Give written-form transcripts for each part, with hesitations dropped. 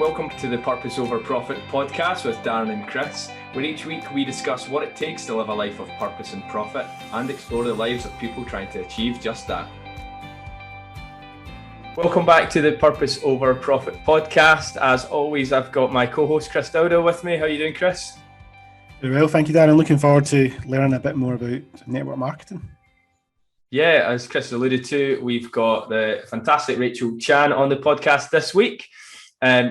welcome to the Purpose Over Profit podcast with Darren and Chris, where each week we discuss what it takes to live a life of purpose and profit and explore the lives of people trying to achieve just that. Welcome back to the Purpose Over Profit podcast. As always, I've got my co-host Chris Dowdell with me. How are you doing, Chris? Very well, thank you, Darren. Looking forward to learning a bit more about network marketing. Yeah, as Chris alluded to, we've got the fantastic Rachel Chan on the podcast this week.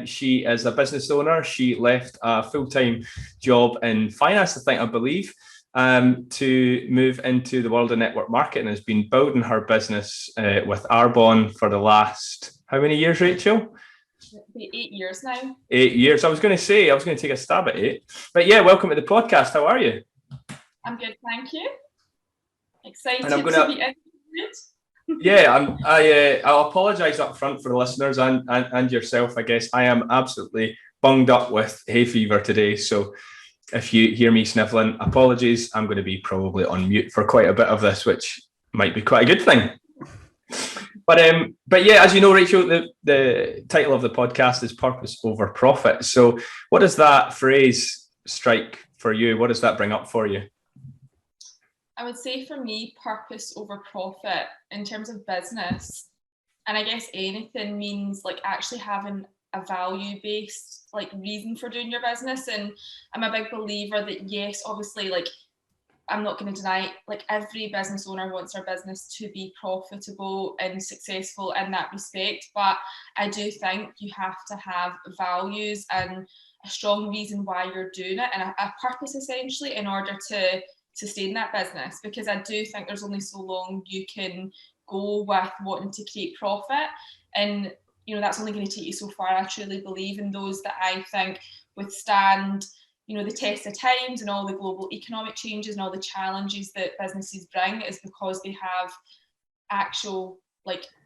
She is a business owner. She left a full-time job in finance, I believe, to move into the world of network marketing, and has been building her business with Arbonne for the last, how many years, Rachel? 8 years now. 8 years. I was going to take a stab at 8. But yeah, welcome to the podcast. How are you? I'm good, thank you. Excited to be interviewed. Yeah, I'll apologise up front for the listeners and yourself. I guess I am absolutely bunged up with hay fever today. So if you hear me sniffling, apologies. I'm going to be probably on mute for quite a bit of this, which might be quite a good thing. But yeah, as you know, Rachel, the title of the podcast is Purpose Over Profit. So what does that phrase strike for you? What does that bring up for you? I would say for me, purpose over profit in terms of business, and I guess anything, means like actually having a value-based reason for doing your business. And I'm a big believer that, yes, obviously, I'm not going to deny, every business owner wants their business to be profitable and successful in that respect. But I do think you have to have values and a strong reason why you're doing it, and a purpose essentially, in order to sustain that business, because I do think there's only so long you can go with wanting to create profit, and that's only going to take you so far. I truly believe in those that I think withstand the test of times and all the global economic changes and all the challenges that businesses bring, is because they have actual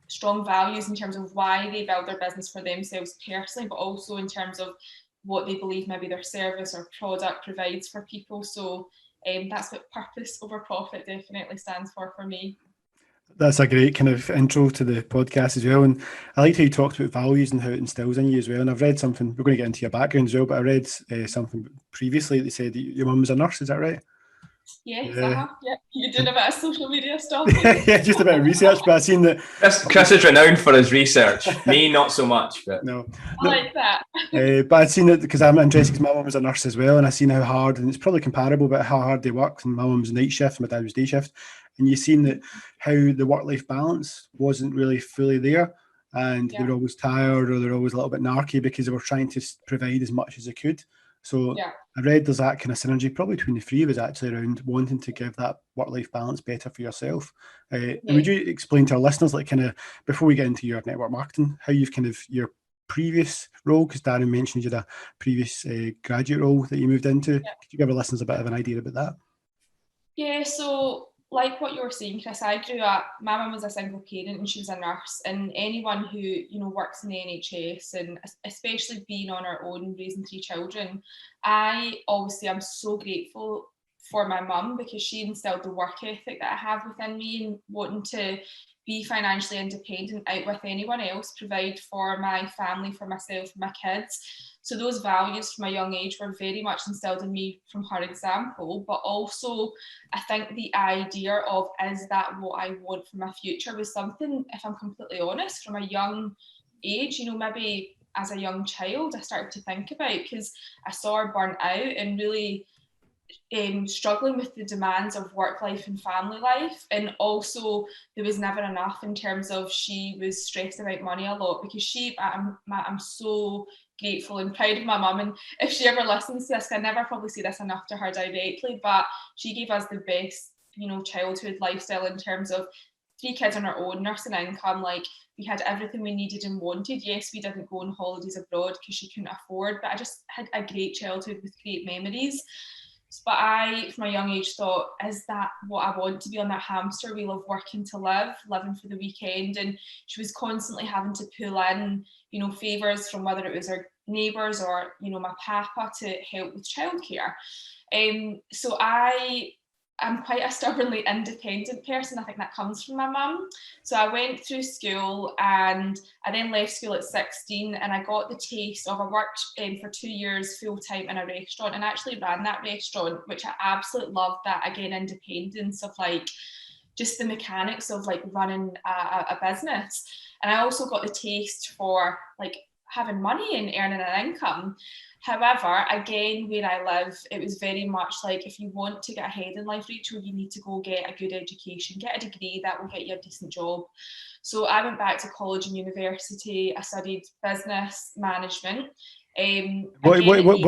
strong values in terms of why they build their business for themselves personally, but also in terms of what they believe maybe their service or product provides for people. So that's what purpose over profit definitely stands for me. That's a great kind of intro to the podcast as well. And I liked how you talked about values and how it instills in you as well. And I've read something, we're going to get into your background as well, but I read something previously that said that your mum was a nurse, is that right? Yes, yeah. You did a bit of social media stuff. Yeah, just a bit of research, but I've seen that. Chris is renowned for his research. Me, not so much. But No. I like that. But I'd seen it because I'm interested, because my mum was a nurse as well, and I've seen how hard, and it's probably comparable, but how hard they work. And my mum was night shift, my dad was day shift. And you've seen that how the work-life balance wasn't really fully there. And they were always tired, or they're always a little bit narky because they were trying to provide as much as they could. So I read there's that kind of synergy probably between the three of us actually around wanting to give that work-life balance better for yourself. And would you explain to our listeners, kind of before we get into your network marketing, how you've kind of your previous role, because Darren mentioned you had a previous graduate role that you moved into. Could you give our listeners a bit of an idea about that? Yeah, so like what you were saying, Chris, I grew up, my mum was a single parent and she was a nurse, and anyone who, works in the NHS, and especially being on her own, raising 3 children, I obviously am so grateful for my mum, because she instilled the work ethic that I have within me, and wanting to be financially independent out with anyone else, provide for my family, for myself, for my kids. So those values from a young age were very much instilled in me from her example. But also, I think the idea of, is that what I want for my future, was something, if I'm completely honest, from a young age, maybe as a young child, I started to think about, because I saw her burnt out and really struggling with the demands of work life and family life. And also there was never enough in terms of, she was stressed about money a lot, because I'm so grateful and proud of my mum, and if she ever listens to this, I never probably say this enough to her directly, but she gave us the best childhood lifestyle in terms of 3 kids on our own, nursing income, we had everything we needed and wanted. Yes, we didn't go on holidays abroad because she couldn't afford, but I just had a great childhood with great memories. But I, from a young age, thought, is that what I want, to be on that hamster wheel of working to live, living for the weekend? And she was constantly having to pull in, favours from whether it was her neighbours or, my papa, to help with childcare. So I I'm quite a stubbornly independent person. I think that comes from my mum. So I went through school and I then left school at 16 and I got the taste of, I worked for 2 years full time in a restaurant and actually ran that restaurant, which I absolutely loved. That, again, independence of like just the mechanics of like running a business. And I also got the taste for like having money and earning an income. However, again, where I live, it was very much like, if you want to get ahead in life, Rachel, you need to go get a good education, get a degree, that will get you a decent job. So I went back to college and university. I studied business management. What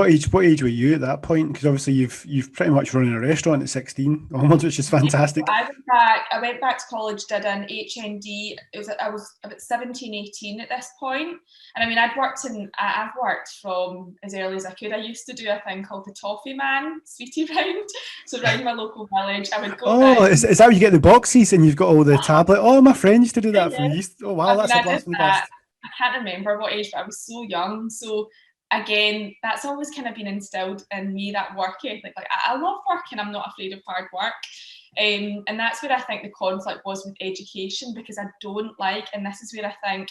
age were you at that point? Because obviously you've pretty much run a restaurant at 16 almost, which is fantastic. I went back to college, did an HND. I was about 17, 18 at this point. And I mean, I've worked from as early as I could. I used to do a thing called the Toffee Man sweetie round. So around my local village, I would go. Oh, is that where you get the boxes and you've got all the tablet? Oh, my friend used to do that for me. Oh wow, that's a blast from the past. I can't remember what age, but I was so young. So again, that's always kind of been instilled in me, that work ethic. Like, I love work and I'm not afraid of hard work. And that's where I think the conflict was with education, because I don't like, and this is where I think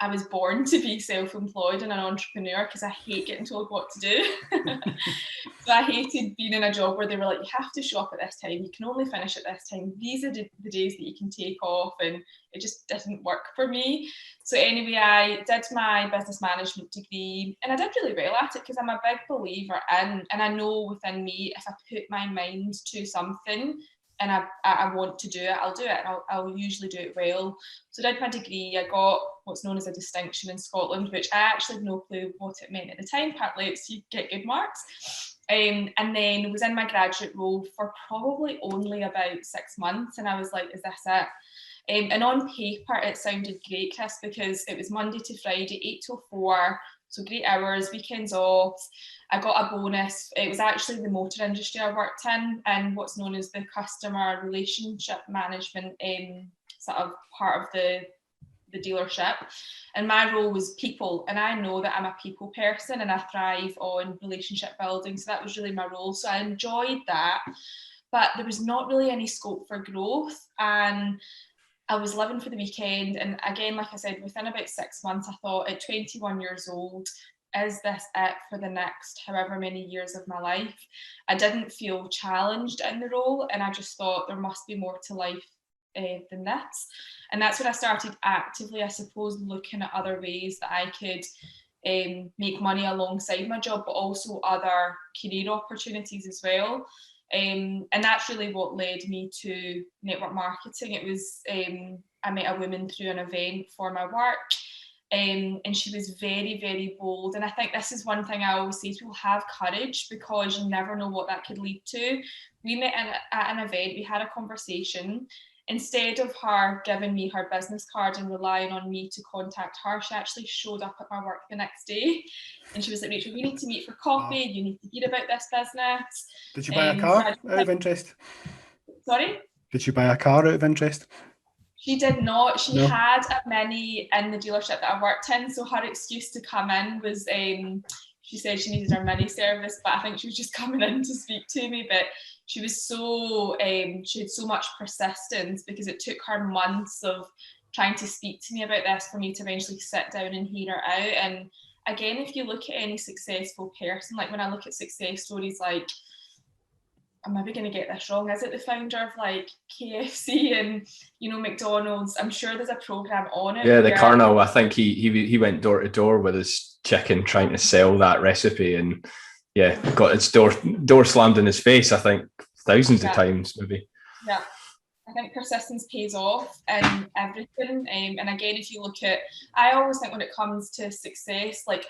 I was born to be self-employed and an entrepreneur, because I hate getting told what to do. So I hated being in a job where they were like, you have to show up at this time, you can only finish at this time, these are the days that you can take off, and it just didn't work for me. So anyway, I did my business management degree and I did really well at it, because I'm a big believer in, and I know within me, if I put my mind to something and I want to do it, I'll do it, and I'll usually do it well. So I did my degree. I got what's known as a distinction in Scotland, which I actually had no clue what it meant at the time. Apparently it's you get good marks. And then was in my graduate role for probably only about 6 months, and I was like, is this it? And on paper it sounded great, Chris, because it was Monday to Friday, 8 till 4, so great hours, weekends off. I got a bonus. It was actually the motor industry I worked in, and what's known as the customer relationship management sort of part of the dealership. And my role was people, and I know that I'm a people person and I thrive on relationship building, so that was really my role. So I enjoyed that, but there was not really any scope for growth, and I was living for the weekend. And again, like I said, within about 6 months, I thought, at 21 years old, is this it for the next however many years of my life? I didn't feel challenged in the role, and I just thought there must be more to life than this. And that's when I started actively, I suppose, looking at other ways that I could make money alongside my job, but also other career opportunities as well. And that's really what led me to network marketing. It was, I met a woman through an event for my work, and she was very, very bold. And I think this is one thing I always say to people: have courage, because you never know what that could lead to. We met at an event, we had a conversation. Instead of her giving me her business card and relying on me to contact her, she actually showed up at my work the next day, and she was like, Rachel, we need to meet for coffee. You need to hear about this business. Did you buy a car out of interest? Sorry? Did you buy a car out of interest? She did not. She No. had a Mini in the dealership that I worked in, so her excuse to come in was she said she needed her Mini service, but I think she was just coming in to speak to me. But she was she had so much persistence, because it took her months of trying to speak to me about this for me to eventually sit down and hear her out. And again, if you look at any successful person, like when I look at success stories, like, I'm maybe going to get this wrong, is it the founder of like KFC and McDonald's? I'm sure there's a program on it. Yeah, the Colonel. I think he went door to door with his chicken trying to sell that recipe, and got its door slammed in his face, I think thousands of times maybe. Yeah, I think persistence pays off in everything. And again, if you look at, I always think when it comes to success, like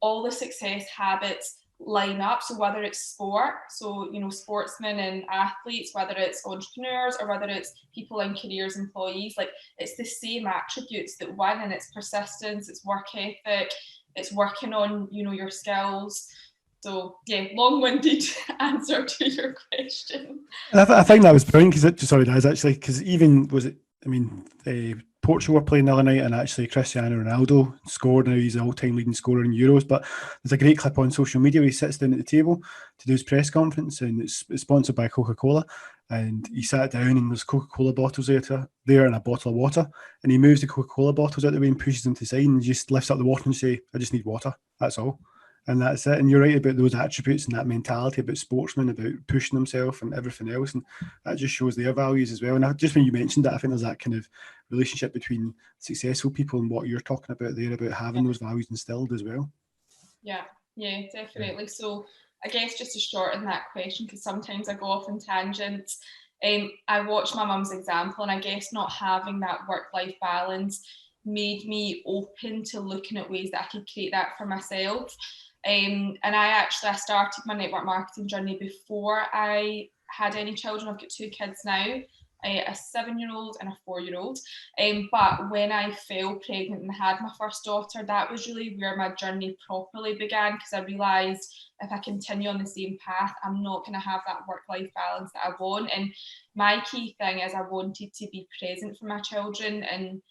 all the success habits line up. So whether it's sport, so sportsmen and athletes, whether it's entrepreneurs, or whether it's people in careers, employees, like it's the same attributes that win, and it's persistence, it's work ethic, it's working on your skills. So long-winded answer to your question. I think that was brilliant, because sorry guys, actually, because even Portugal were playing the other night, and actually Cristiano Ronaldo scored. Now he's the all-time leading scorer in Euros. But there's a great clip on social media where he sits down at the table to do his press conference, and it's sponsored by Coca-Cola. And he sat down, and there's Coca-Cola bottles there and a bottle of water. And he moves the Coca-Cola bottles out the way and pushes them to the side, and just lifts up the water and say, "I just need water. That's all." And that's it. And you're right about those attributes and that mentality about sportsmen, about pushing themselves and everything else. And that just shows their values as well. And just when you mentioned that, I think there's that kind of relationship between successful people and what you're talking about there, about having those values instilled as well. Yeah, definitely. So I guess just to shorten that question, because sometimes I go off on tangents, I watched my mum's example, and I guess not having that work-life balance made me open to looking at ways that I could create that for myself. And I started my network marketing journey before I had any children. I've got 2 kids now, a 7-year-old and a 4-year-old. But when I fell pregnant and had my first daughter, that was really where my journey properly began, because I realised if I continue on the same path, I'm not going to have that work-life balance that I want. And my key thing is I wanted to be present for my children and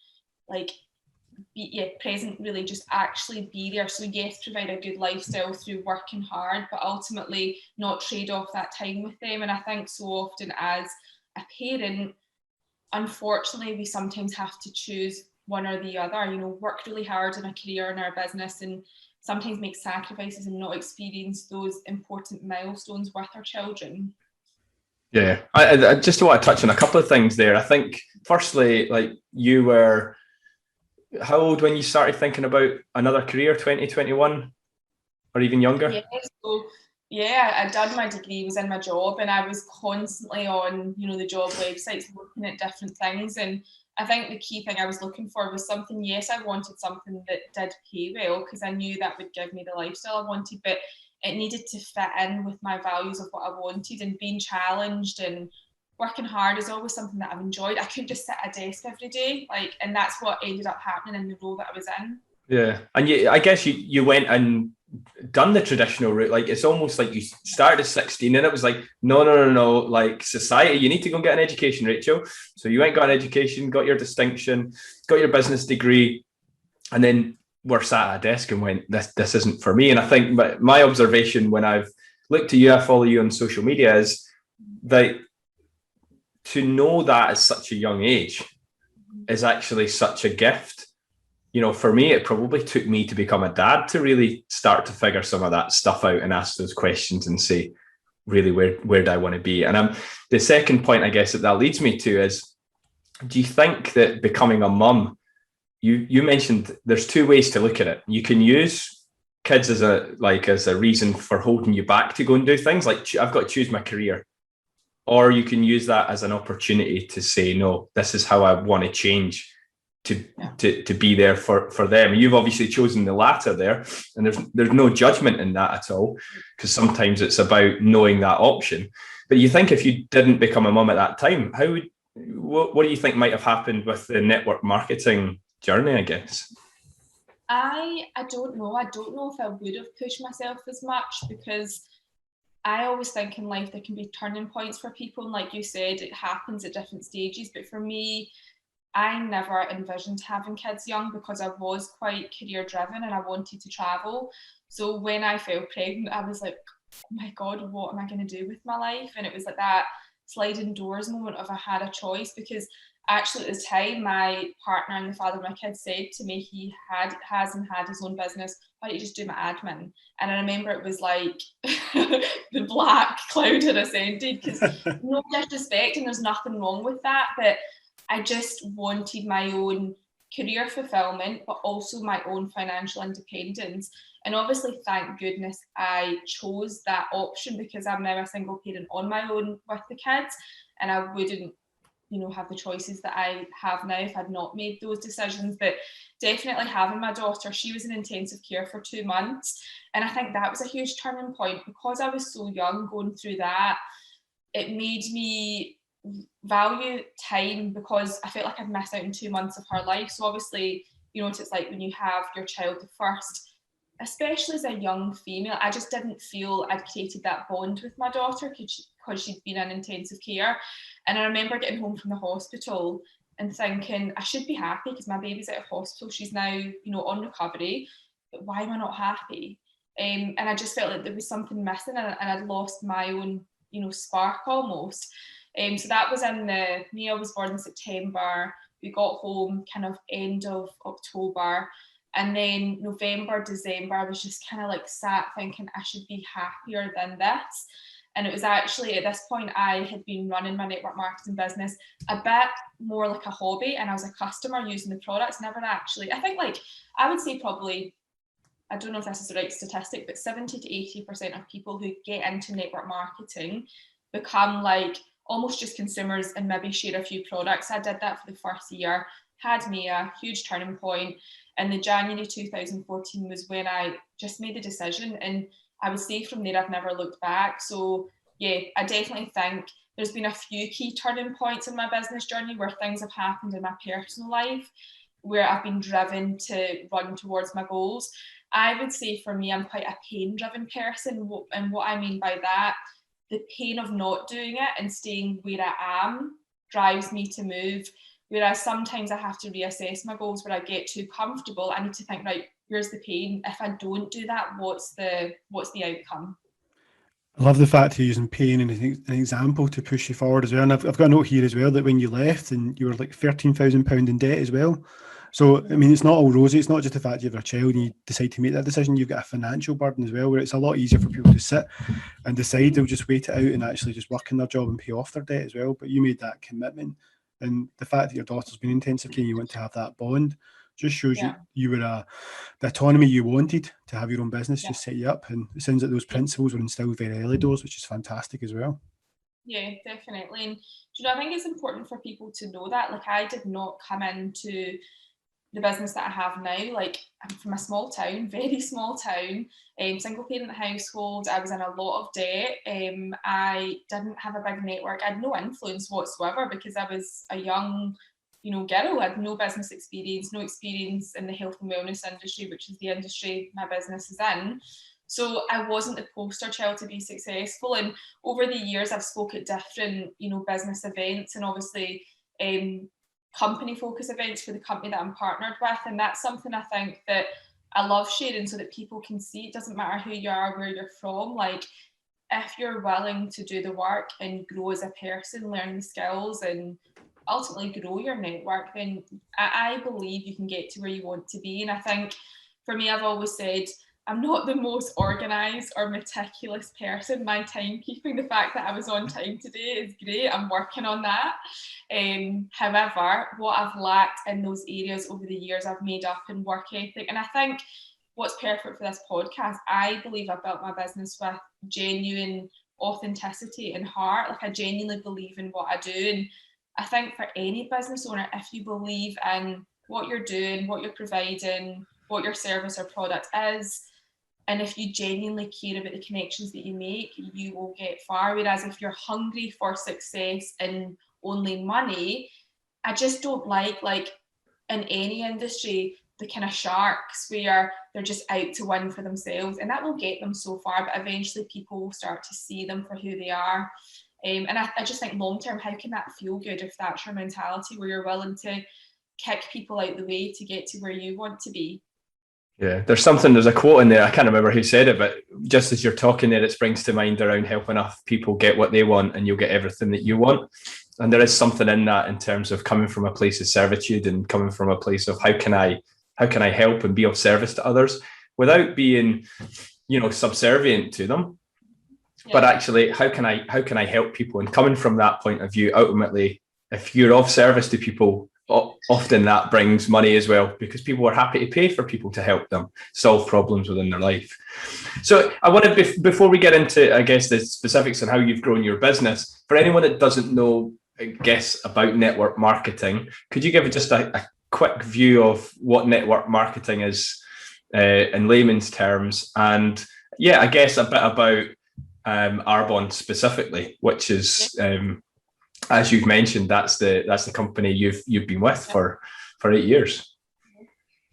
be present, really just actually be there. So yes, provide a good lifestyle through working hard, but ultimately not trade off that time with them. And I think so often as a parent, unfortunately, we sometimes have to choose one or the other, work really hard in a career in our business and sometimes make sacrifices and not experience those important milestones with our children. Yeah, I just want to touch on a couple of things there. I think firstly, you were how old when you started thinking about another career, 2021 or even younger? I'd done my degree, was in my job, and I was constantly on, the job websites looking at different things. And I think the key thing I was looking for was something, yes, I wanted something that did pay well because I knew that would give me the lifestyle I wanted, but it needed to fit in with my values of what I wanted, and being challenged and working hard is always something that I've enjoyed. I couldn't just sit at a desk every day, and that's what ended up happening in the role that I was in. Yeah, and I guess you went and done the traditional route. It's almost like you started at 16 and it was no, society, you need to go and get an education, Rachel. So you went, got an education, got your distinction, got your business degree, and then were sat at a desk and went, this isn't for me. And I think my observation when I've looked at you, I follow you on social media, is that to know that at such a young age is actually such a gift. For me, it probably took me to become a dad to really start to figure some of that stuff out and ask those questions and say, really, where do I want to be? And the second point, I guess, that leads me to is, do you think that becoming a mum, you mentioned there's 2 ways to look at it. You can use kids as a reason for holding you back to go and do things, like I've got to choose my career. Or you can use that as an opportunity to say, no, this is how I want to change to be there for them. You've obviously chosen the latter there, and there's no judgment in that at all, because sometimes it's about knowing that option. But you think if you didn't become a mum at that time, what do you think might have happened with the network marketing journey, I guess? I don't know. I don't know if I would have pushed myself as much, because I always think in life there can be turning points for people. And like you said, it happens at different stages. But for me, I never envisioned having kids young because I was quite career driven and I wanted to travel. So when I fell pregnant, I was like, oh my God, what am I going to do with my life? And it was like that sliding doors moment of I had a choice, because actually at the time my partner and the father of my kids said to me he had his own business, why don't you just do my admin? And I remember it was like the black cloud had ascended, because no disrespect and there's nothing wrong with that, but I just wanted my own career fulfillment, but also my own financial independence. And obviously, thank goodness I chose that option, because I'm now a single parent on my own with the kids, and I wouldn't have the choices that I have now if I'd not made those decisions. But definitely having my daughter, she was in intensive care for 2 months, and I think that was a huge turning point, because I was so young going through that. It made me value time, because I felt like I'd missed out on 2 months of her life. So obviously, what it's like when you have your child the first, especially as a young female, I just didn't feel I'd created that bond with my daughter because she'd been in intensive care. And I remember getting home from the hospital and thinking I should be happy because my baby's out of hospital. She's now, on recovery, but why am I not happy? And I just felt like there was something missing, and I'd lost my own, spark almost. So that was Mia was born in September. We got home kind of end of October. And then November, December, I was just kind of like sat thinking I should be happier than this. And it was actually at this point I had been running my network marketing business a bit more like a hobby, and I was a customer using the products, never actually. I think I would say probably, I don't know if this is the right statistic, but 70 to 80% of people who get into network marketing become almost just consumers and maybe share a few products. I did that for the first year, had Mia, huge turning point. And the January 2014 was when I just made the decision, and I would say from there I've never looked back. So yeah, I definitely think there's been a few key turning points in my business journey where things have happened in my personal life where I've been driven to run towards my goals. I would say for me, I'm quite a pain-driven person, and what I mean by that, the pain of not doing it and staying where I am drives me to move. Whereas sometimes I have to reassess my goals where I get too comfortable. I need to think, right, where's the pain? If I don't do that, what's the outcome? I love the fact you're using pain as an example to push you forward as well. And I've got a note here as well that when you left and you were like £13,000 in debt as well. So, I mean, it's not all rosy. It's not just the fact you have a child and you decide to make that decision. You've got a financial burden as well, where it's a lot easier for people to sit and decide they'll just wait it out and actually just work in their job and pay off their debt as well. But you made that commitment. And the fact that your daughter's been in intensive care and you want to have that bond just shows you were the autonomy you wanted to have your own business, just set you up. And it sounds like those principles were instilled very early doors, which is fantastic as well. Yeah, definitely. And I think it's important for people to know that. I did not come into the business that I have now. I'm from a small town, very small town, single parent household. I was in a lot of debt. I didn't have a big network. I had no influence whatsoever because I was a young, girl. I had no business experience, no experience in the health and wellness industry, which is the industry my business is in. So I wasn't the poster child to be successful. And over the years, I've spoke at different, business events and obviously company focus events for the company that I'm partnered with. And that's something I think that I love sharing so that people can see it doesn't matter who you are, where you're from. If you're willing to do the work and grow as a person, learn the skills and ultimately grow your network, then I believe you can get to where you want to be. And I think for me, I've always said, I'm not the most organised or meticulous person. My timekeeping, the fact that I was on time today is great. I'm working on that. However, what I've lacked in those areas over the years, I've made up in work ethic. And I think what's perfect for this podcast, I believe I built my business with genuine authenticity and heart. I genuinely believe in what I do. And I think for any business owner, if you believe in what you're doing, what you're providing, what your service or product is, and if you genuinely care about the connections that you make, you will get far. Whereas if you're hungry for success and only money, I just don't like in any industry, the kind of sharks where they're just out to win for themselves. And that will get them so far, but eventually people will start to see them for who they are. And I just think long term, how can that feel good if that's your mentality where you're willing to kick people out the way to get to where you want to be? Yeah, there's a quote in there, I can't remember who said it, but just as you're talking there, it springs to mind around help enough people get what they want and you'll get everything that you want. And there is something in that in terms of coming from a place of servitude and coming from a place of how can I help and be of service to others without being, subservient to them. Yeah. But actually, how can I help people? And coming from that point of view, ultimately, if you're of service to people, often that brings money as well, because people are happy to pay for people to help them solve problems within their life. So I want to, before we get into, I guess, the specifics on how you've grown your business, for anyone that doesn't know, I guess, about network marketing, could you give just a quick view of what network marketing is in layman's terms? And yeah, I guess a bit about Arbonne specifically, which is... as you've mentioned, that's the company you've been with for 8 years.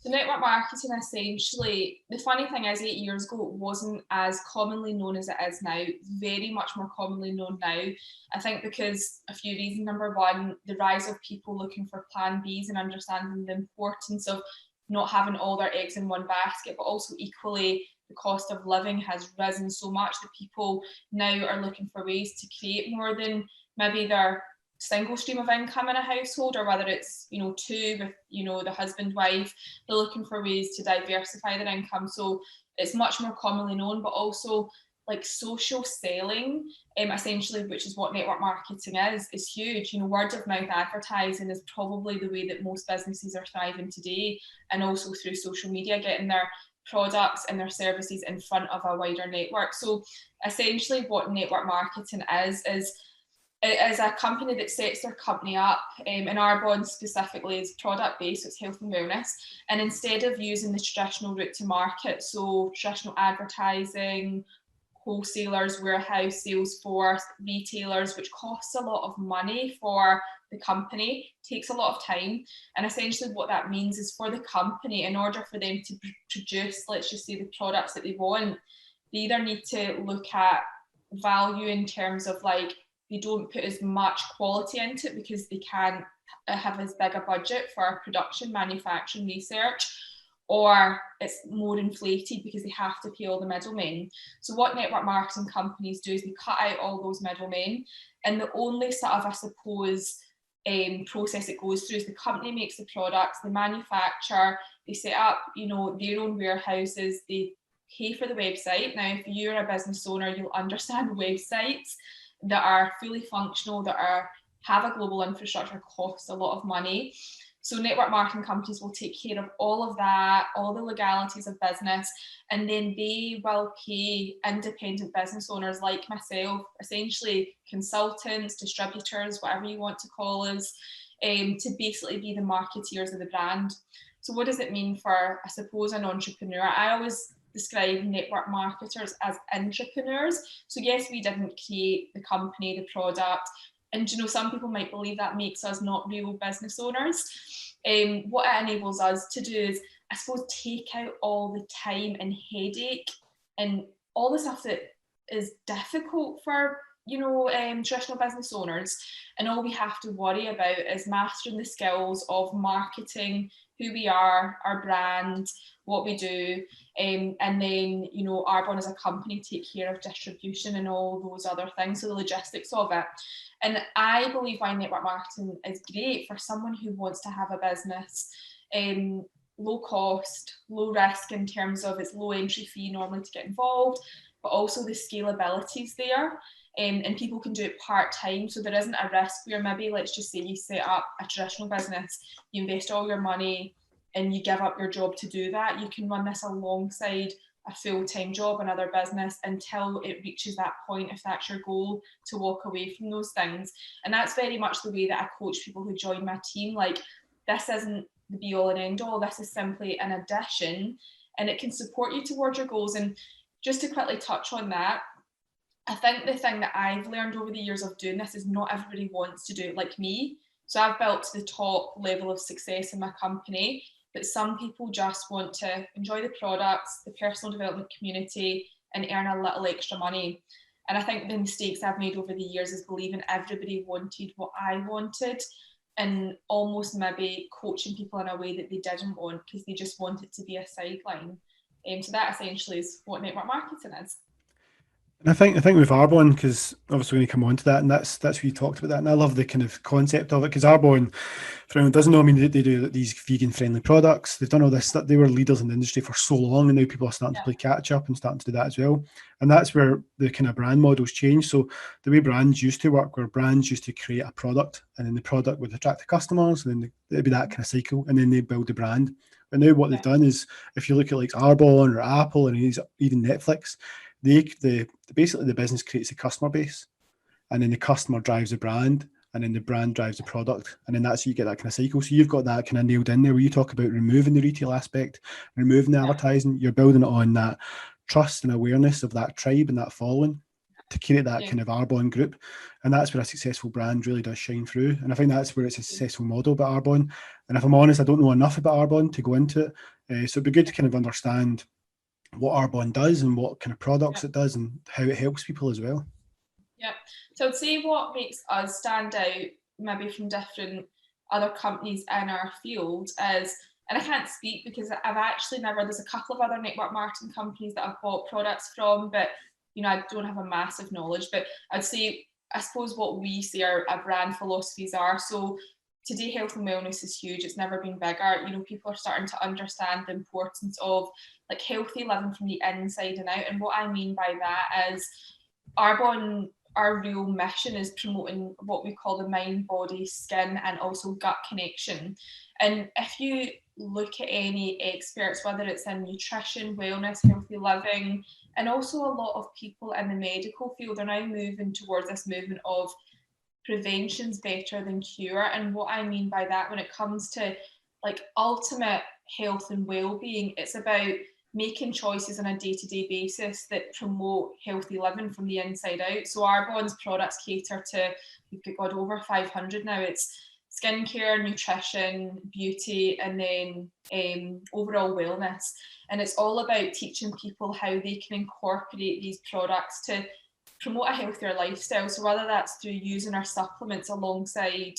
So network marketing, essentially, the funny thing is 8 years ago, it wasn't as commonly known as it is now. It's very much more commonly known now. I think because a few reasons. Number one, the rise of people looking for plan Bs and understanding the importance of not having all their eggs in one basket, but also equally the cost of living has risen so much that people now are looking for ways to create more than maybe their single stream of income in a household, or whether it's two with the husband, wife. They're looking for ways to diversify their income, so it's much more commonly known. But also like social selling, essentially, which is what network marketing is huge. Word of mouth advertising is probably the way that most businesses are thriving today, and also through social media, getting their products and their services in front of a wider network. So essentially what network marketing is a company that sets their company up, and Arbonne specifically is product based, so it's health and wellness, and instead of using the traditional route to market, so traditional advertising, wholesalers, warehouse, sales force, retailers, which costs a lot of money for the company, takes a lot of time. And essentially what that means is for the company, in order for them to produce, let's just say, the products that they want, they either need to look at value in terms of like, they don't put as much quality into it because they can't have as big a budget for production, manufacturing, research, or it's more inflated because they have to pay all the middlemen. So what network marketing companies do is they cut out all those middlemen, and the only sort of, I suppose, process it goes through is the company makes the products, they manufacture, they set up, their own warehouses, they pay for the website. Now, if you're a business owner, you'll understand websites that are fully functional, have a global infrastructure, cost a lot of money. So network marketing companies will take care of all of that, all the legalities of business, and then they will pay independent business owners like myself, essentially consultants, distributors, whatever you want to call us, to basically be the marketeers of the brand. So what does it mean for, I suppose, an entrepreneur? I always describe network marketers as entrepreneurs. So yes, we didn't create the company, the product, and some people might believe that makes us not real business owners. What it enables us to do is, I suppose, take out all the time and headache and all the stuff that is difficult for traditional business owners, and all we have to worry about is mastering the skills of marketing, who we are, our brand, what we do, and then Arbonne as a company take care of distribution and all those other things, so the logistics of it. And I believe why network marketing is great for someone who wants to have a business, low cost, low risk in terms of it's low entry fee normally to get involved, but also the scalability is there. And people can do it part-time, so there isn't a risk where maybe, let's just say, you set up a traditional business, you invest all your money and you give up your job to do that. You can run this alongside a full-time job, another business, until it reaches that point, if that's your goal, to walk away from those things. And that's very much the way that I coach people who join my team. Like, this isn't the be all and end all, this is simply an addition, and it can support you towards your goals. And just to quickly touch on that, I think the thing that I've learned over the years of doing this is not everybody wants to do it like me. So I've built to the top level of success in my company, but some people just want to enjoy the products, the personal development community, and earn a little extra money. And I think the mistakes I've made over the years is believing everybody wanted what I wanted, and almost maybe coaching people in a way that they didn't want because they just want it to be a sideline. So that essentially is what network marketing is. And I think with Arbonne, because obviously when you come on to that, and that's what you talked about that, and I love the kind of concept of it, because Arbonne, for anyone who doesn't know, I mean, they do these vegan friendly products. They've done all this stuff. They were leaders in the industry for so long, and now people are starting to play catch up and starting to do that as well. And that's where the kind of brand models change. So the way brands used to work, where brands used to create a product, and then the product would attract the customers, and then it'd be that kind of cycle, and then they build the brand. But now what they've done is, if you look at like Arbonne or Apple and even Netflix, basically the business creates a customer base, and then the customer drives the brand, and then the brand drives the product, and then that's how you get that kind of cycle. So you've got that kind of nailed in there, where you talk about removing the retail aspect, removing the advertising. You're building it on that trust and awareness of that tribe and that following. to create that kind of Arbonne group. And that's where a successful brand really does shine through. And I think that's where it's a successful model about Arbonne. And if I'm honest, I don't know enough about Arbonne to go into it. So it'd be good to kind of understand what Arbonne does and what kind of products it does and how it helps people as well. Yeah. So I'd say what makes us stand out maybe from different other companies in our field is, and I can't speak because I've actually never, there's a couple of other network marketing companies that I've bought products from, but I don't have a massive knowledge. But I'd say, I suppose what we see our brand philosophies are. So today, health and wellness is huge. It's never been bigger. People are starting to understand the importance of like healthy living from the inside and out. And what I mean by that is Arbonne, our real mission is promoting what we call the mind, body, skin, and also gut connection. And if you look at any experts, whether it's in nutrition, wellness, healthy living, and also a lot of people in the medical field are now moving towards this movement of prevention's better than cure. And what I mean by that, when it comes to like ultimate health and well-being, it's about making choices on a day-to-day basis that promote healthy living from the inside out. So Arbonne's products cater to, we've got over 500 now. It's skincare, nutrition, beauty, and then overall wellness. And it's all about teaching people how they can incorporate these products to promote a healthier lifestyle. So whether that's through using our supplements alongside,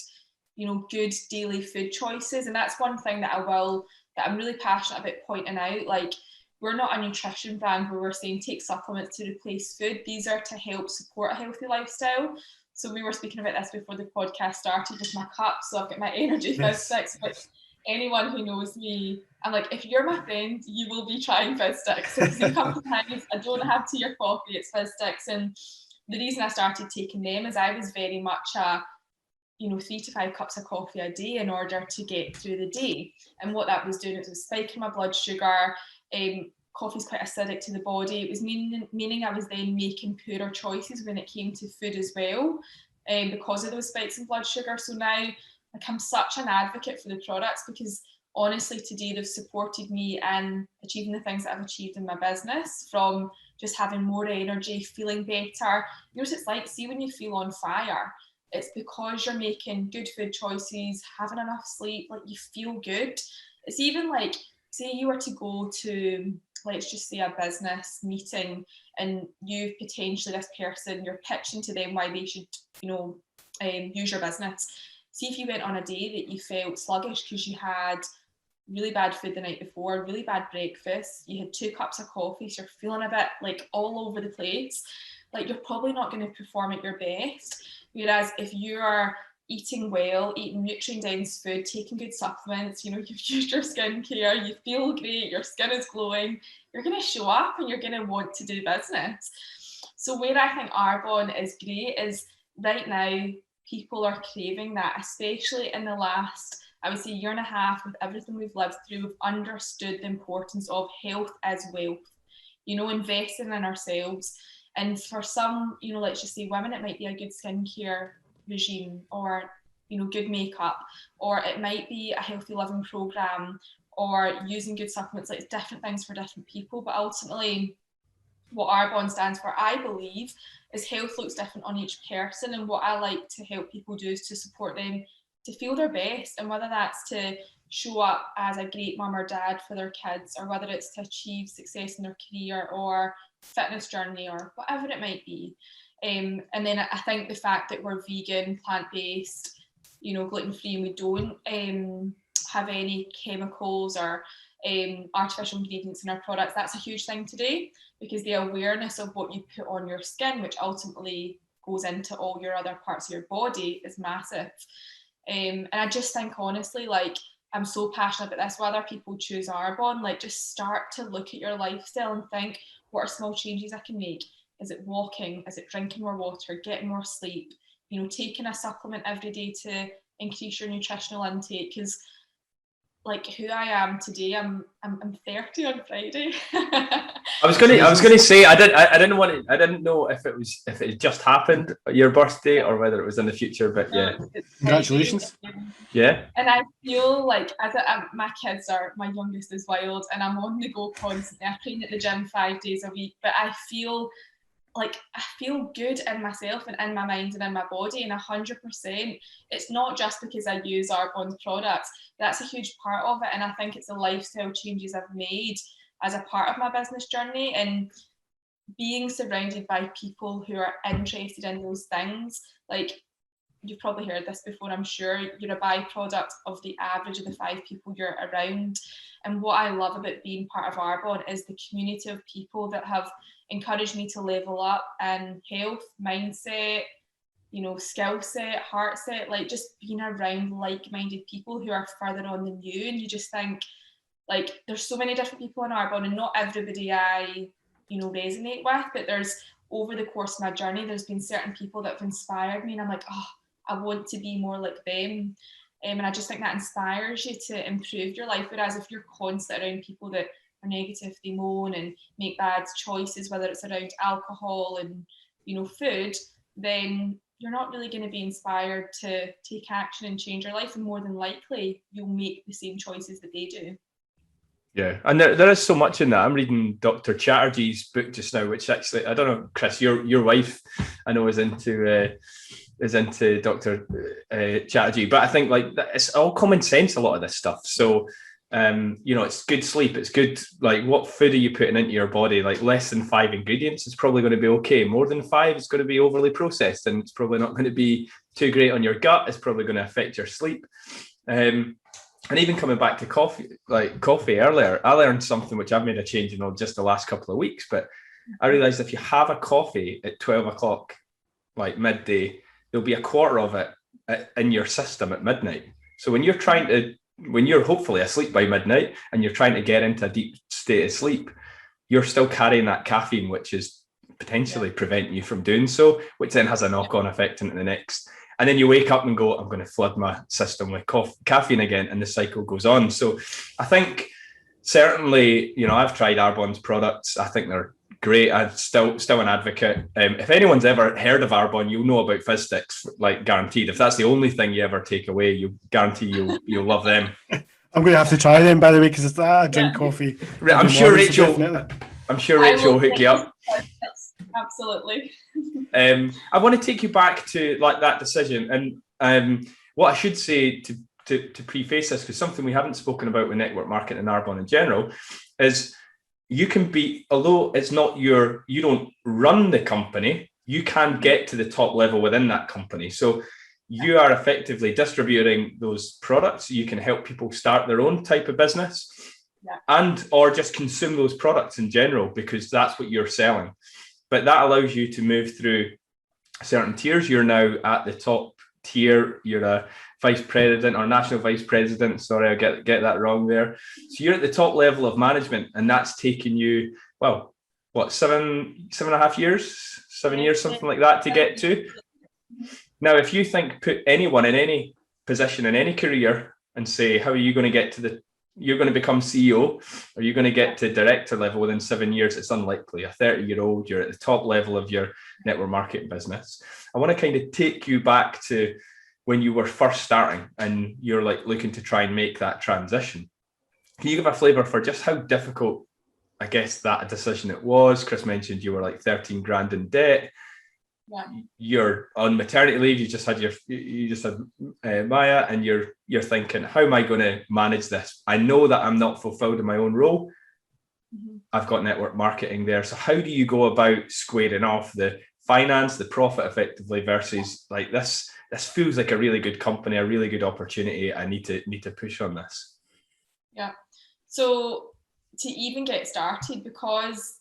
good daily food choices. And that's one thing that I'm really passionate about pointing out. Like, we're not a nutrition brand where we're saying take supplements to replace food. These are to help support a healthy lifestyle. So we were speaking about this before the podcast started with my cup. So I've got my energy fizz sticks, but anyone who knows me, I'm like, if you're my friend, you will be trying fizz sticks. So if you come to times, I don't have tea or coffee, it's fizz sticks. And the reason I started taking them is I was very much a 3 to 5 cups of coffee a day in order to get through the day. And what that was doing, it was spiking my blood sugar. Coffee's quite acidic to the body. It was meaning I was then making poorer choices when it came to food as well, because of those spikes in blood sugar. So now, like, I'm such an advocate for the products because honestly, today they've supported me in achieving the things that I've achieved in my business, from just having more energy, feeling better. What it's like, see when you feel on fire, it's because you're making good food choices, having enough sleep, like you feel good. It's even like, say you were to go to, let's just say, a business meeting and you potentially, this person, you're pitching to them why they should, use your business. See if you went on a day that you felt sluggish because you had really bad food the night before, really bad breakfast, you had 2 cups of coffee, so you're feeling a bit like all over the place, like you're probably not going to perform at your best. Whereas if you are eating well, eating nutrient-dense food, taking good supplements, you've used your skincare, you feel great, your skin is glowing, you're going to show up and you're going to want to do business. So where I think Arbonne is great is right now people are craving that, especially in the last, I would say, year and a half. With everything we've lived through, we've understood the importance of health as wealth, investing in ourselves. And for some, let's just say women, it might be a good skincare regime, or good makeup, or it might be a healthy living program, or using good supplements. Like, different things for different people. But ultimately, what Arbonne stands for, I believe, is health looks different on each person. And what I like to help people do is to support them to feel their best, and whether that's to show up as a great mum or dad for their kids, or whether it's to achieve success in their career or fitness journey, or whatever it might be. And then I think the fact that we're vegan, plant-based, gluten-free, and we don't have any chemicals or artificial ingredients in our products, that's a huge thing today, because the awareness of what you put on your skin, which ultimately goes into all your other parts of your body, is massive. And I just think, honestly, like, I'm so passionate about this. Whether people choose Arbonne, like, just start to look at your lifestyle and think, what are small changes I can make? Is it walking? Is it drinking more water, getting more sleep, taking a supplement every day to increase your nutritional intake? Because, like, who I am today, I'm 30 on Friday. I was gonna say I didn't know if it just happened your birthday or whether it was in the future, but yeah. Congratulations. Yeah. And I feel like my youngest is wild, and I'm on the go constantly. I train at the gym 5 days a week, but I feel like I feel good in myself and in my mind and in my body, and 100%. It's not just because I use Arbonne's products. That's a huge part of it, and I think it's the lifestyle changes I've made as a part of my business journey, and being surrounded by people who are interested in those things. Like, you've probably heard this before, I'm sure, you're a byproduct of the average of the 5 people you're around. And what I love about being part of Arbonne is the community of people that have encouraged me to level up in health, mindset, you know, skill set, heart set, like just being around like-minded people who are further on than you. And you just think, like, there's so many different people in Arbonne, and not everybody I, you know, resonate with, but there's, over the course of my journey, there's been certain people that have inspired me, and I'm like, oh, I want to be more like them. And I just think that inspires you to improve your life. Whereas if you're constantly around people that are negative, they moan and make bad choices, whether it's around alcohol and, you know, food, then you're not really going to be inspired to take action and change your life. And more than likely, you'll make the same choices that they do. Yeah, and there is so much in that. I'm reading Dr. Chatterjee's book just now, which actually, I don't know, Chris, your wife, I know, is into Dr. Chatterjee, but I think like it's all common sense, a lot of this stuff. So, you know, it's good sleep. It's good, like, what food are you putting into your body? Like, less than 5 ingredients is probably going to be okay. More than 5 is going to be overly processed, and it's probably not going to be too great on your gut. It's probably going to affect your sleep. And even coming back to coffee earlier, I learned something which I've made a change in just the last couple of weeks. But I realized if you have a coffee at 12 o'clock, like midday, there'll be a quarter of it in your system at midnight. So when you're hopefully asleep by midnight and you're trying to get into a deep state of sleep, you're still carrying that caffeine, which is potentially preventing you from doing so, which then has a knock-on effect into the next. And then you wake up and go, I'm going to flood my system with caffeine again, and the cycle goes on. So I think certainly, you know, I've tried Arbonne's products. I think they're great. I'm still an advocate. If anyone's ever heard of Arbonne, you'll know about fizz sticks, like, guaranteed. If that's the only thing you ever take away, you guarantee you'll love them. I'm going to have to try them, by the way, because I drink coffee. I'm sure Rachel will hook you up. Absolutely. I want to take you back to like that decision, and what I should say to preface this, because something we haven't spoken about with network marketing and Arbonne in general, is you can be, although it's not you don't run the company, you can get to the top level within that company. So you are effectively distributing those products. You can help people start their own type of business, and or just consume those products in general, because that's what you're selling. But that allows you to move through certain tiers. You're now at the top tier. You're a vice president or national vice president. Sorry, I get that wrong there. So you're at the top level of management, and that's taken you, well, what, 7.5 years, 7 years, something like that, to get to. Now, if you put anyone in any position in any career and say, how are you going to get to you're going to become CEO, or you're going to get to director level within 7 years, it's unlikely. A 30-year-old, you're at the top level of your network marketing business. I want to kind of take you back to when you were first starting and you're like looking to try and make that transition. Can you give a flavour for just how difficult, I guess, that decision it was? Chris mentioned you were like 13 grand in debt. Yeah. You're on maternity leave. You just had Maya, and you're thinking, how am I going to manage this? I know that I'm not fulfilled in my own role. Mm-hmm. I've got network marketing there. So how do you go about squaring off the finance, the profit effectively, versus like this feels like a really good company, a really good opportunity. I need to push on this. Yeah. So to even get started, because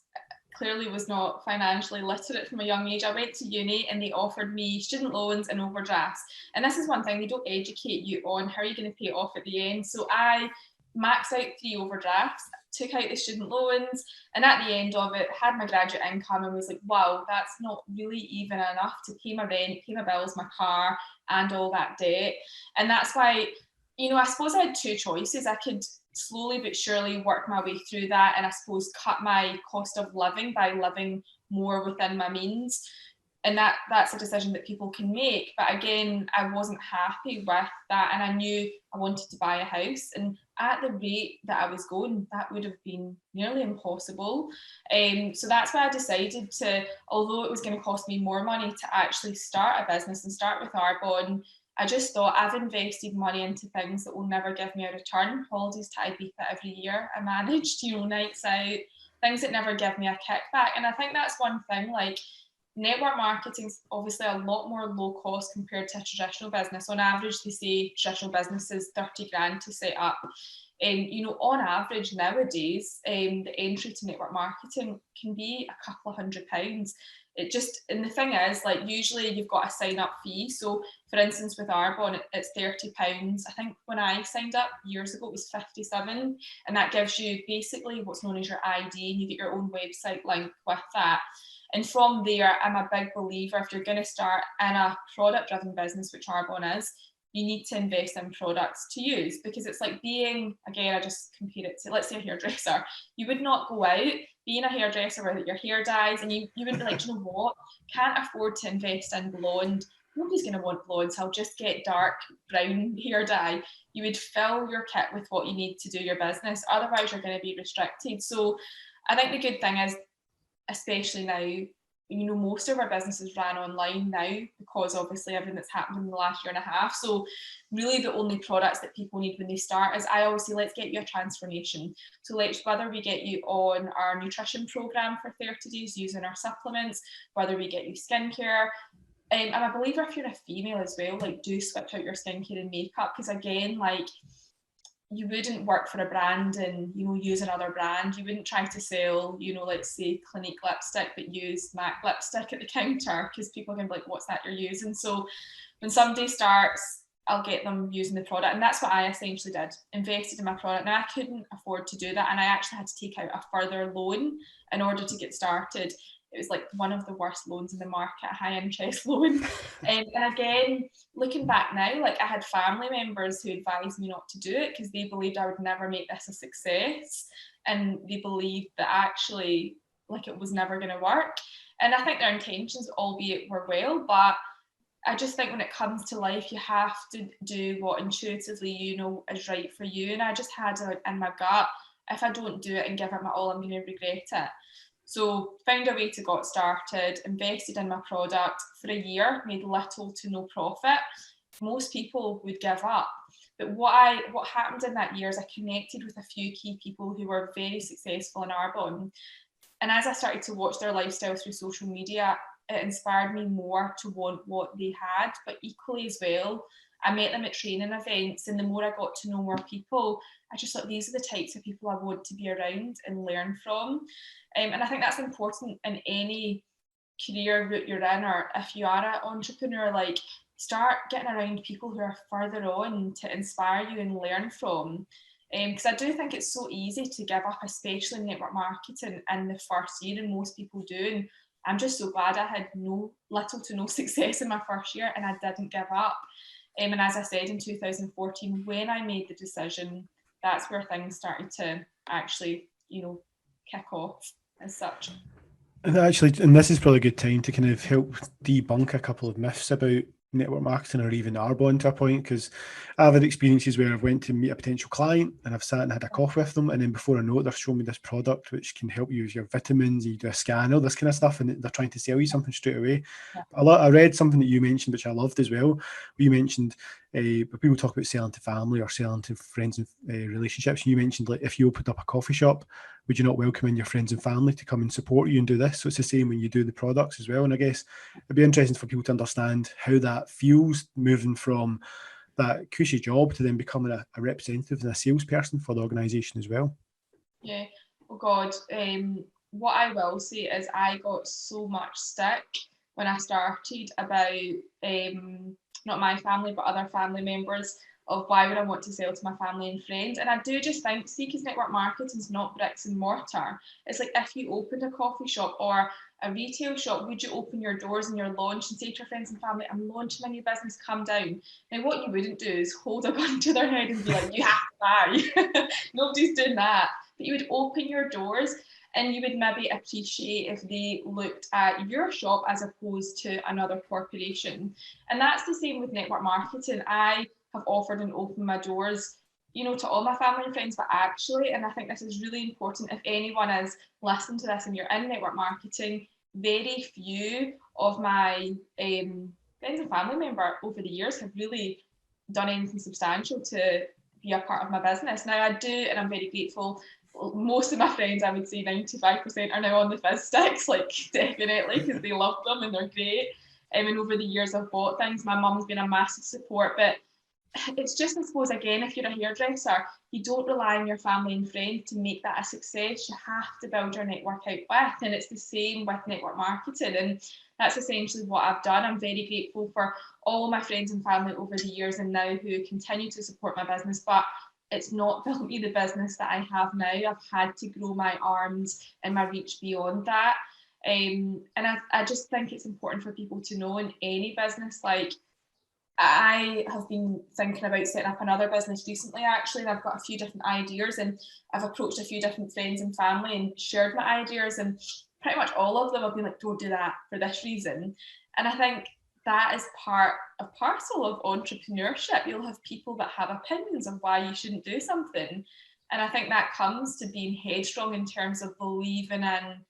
clearly was not financially literate from a young age, I went to uni and they offered me student loans and overdrafts. And this is one thing, they don't educate you on how are you going to pay it off at the end. So I maxed out 3 overdrafts, took out the student loans, and at the end of it had my graduate income and was like, wow, that's not really even enough to pay my rent, pay my bills, my car, and all that debt. And that's why, you know, I suppose I had 2 choices. I could slowly but surely work my way through that, and I suppose cut my cost of living by living more within my means. And that's a decision that people can make. But again, I wasn't happy with that, and I knew I wanted to buy a house. And at the rate that I was going, that would have been nearly impossible. So that's why I decided to, although it was going to cost me more money to actually start a business and start with Arbonne, I just thought, I've invested money into things that will never give me a return. Holidays to Ibiza every year I managed, nights out, things that never give me a kickback. And I think that's one thing, like, network marketing is obviously a lot more low cost compared to a traditional business. On average, they say traditional businesses 30 grand to set up. On average nowadays, the entry to network marketing can be a couple of £100. And the thing is, like, usually you've got a sign up fee. So for instance, with Arbonne, it's £30. I think when I signed up years ago, it was 57. And that gives you basically what's known as your ID, and you get your own website link with that. And from there, I'm a big believer, if you're going to start in a product-driven business, which Arbonne is, you need to invest in products to use, because it's like being, again, I just compare it to, let's say, a hairdresser. You would not go out being a hairdresser where your hair dyes, and you wouldn't be like, you know what, can't afford to invest in blonde. Nobody's going to want blonde, so I'll just get dark brown hair dye. You would fill your kit with what you need to do your business. Otherwise, you're going to be restricted. So I think the good thing is, especially now, most of our businesses ran online now, because obviously everything that's happened in the last year and a half. So really the only products that people need when they start is, I always say, let's get you a transformation. So whether we get you on our nutrition program for 30 days using our supplements, whether we get you skincare, and I believe if you're a female as well, like, do switch out your skincare and makeup, because again, like, you wouldn't work for a brand and use another brand. You wouldn't try to sell, let's say Clinique lipstick, but use MAC lipstick at the counter, because people are going to be like, what's that you're using? So when somebody starts, I'll get them using the product, and that's what I essentially did, invested in my product. Now, I couldn't afford to do that, and I actually had to take out a further loan in order to get started. It was like one of the worst loans in the market, a high interest loan. And again, looking back now, like, I had family members who advised me not to do it because they believed I would never make this a success. And they believed that actually, like, it was never going to work. And I think their intentions, albeit, were well, but I just think when it comes to life, you have to do what intuitively is right for you. And I just had in my gut, if I don't do it and give it my all, I'm going to regret it. So found a way to get started, invested in my product for a year, made little to no profit. Most people would give up. But what happened in that year is I connected with a few key people who were very successful in Arbonne. And as I started to watch their lifestyle through social media, it inspired me more to want what they had. But equally as well, I met them at training events, and the more I got to know more people, I just thought, these are the types of people I want to be around and learn from. And I think that's important in any career route you're in, or if you are an entrepreneur, like, start getting around people who are further on to inspire you and learn from. Because I do think it's so easy to give up, especially in network marketing in the first year, and most people do. And I'm just so glad I had little to no success in my first year, and I didn't give up. And as I said, in 2014, when I made the decision, that's where things started to actually, kick off as such. And this is probably a good time to kind of help debunk a couple of myths about network marketing, or even Arbonne, to a point, because I've had experiences where I've went to meet a potential client and I've sat and had a coffee with them, and then before I know it, they're showing me this product which can help you with your vitamins, you do a scan, all this kind of stuff, and they're trying to sell you something straight away. Yeah. I read something that you mentioned which I loved as well. You mentioned when people talk about selling to family or selling to friends and relationships, you mentioned, like, if you opened up a coffee shop, would you not welcome in your friends and family to come and support you and do this? So it's the same when you do the products as well. And I guess it'd be interesting for people to understand how that feels, moving from that cushy job to then becoming a representative and a salesperson for the organisation as well. Yeah. Oh God. What I will say is I got so much stick when I started about not my family but other family members, of why would I want to sell to my family and friends. And I do just think, see, because network marketing is not bricks and mortar. It's like, if you opened a coffee shop or a retail shop, would you open your doors and your launch and say to your friends and family, I'm launching my new business, come down? Now, what you wouldn't do is hold a gun to their head and be like, you have to buy. Nobody's doing that. But you would open your doors. and you would maybe appreciate if they looked at your shop as opposed to another corporation. And that's the same with network marketing. I have offered and opened my doors, to all my family and friends, but actually, and I think this is really important, if anyone is listening to this and you're in network marketing, very few of my friends and family member over the years have really done anything substantial to be a part of my business. Now I do, and I'm very grateful. Most of my friends, I would say 95%, are now on the fizz sticks, like definitely, because they love them and they're great. And over the years I've bought things. My mum's been a massive support, but it's just, I suppose, again, if you're a hairdresser, you don't rely on your family and friends to make that a success. You have to build your network out with, and it's the same with network marketing. And that's essentially what I've done. I'm very grateful for all my friends and family over the years and now who continue to support my business, but it's not built me the business that I have now. I've had to grow my arms and my reach beyond that. And I just think it's important for people to know in any business, like, I have been thinking about setting up another business recently, actually, and I've got a few different ideas, and I've approached a few different friends and family and shared my ideas, and pretty much all of them have been like, don't do that for this reason. And I think that is part and parcel of entrepreneurship. You'll have people that have opinions of why you shouldn't do something. And I think that comes to being headstrong in terms of believing in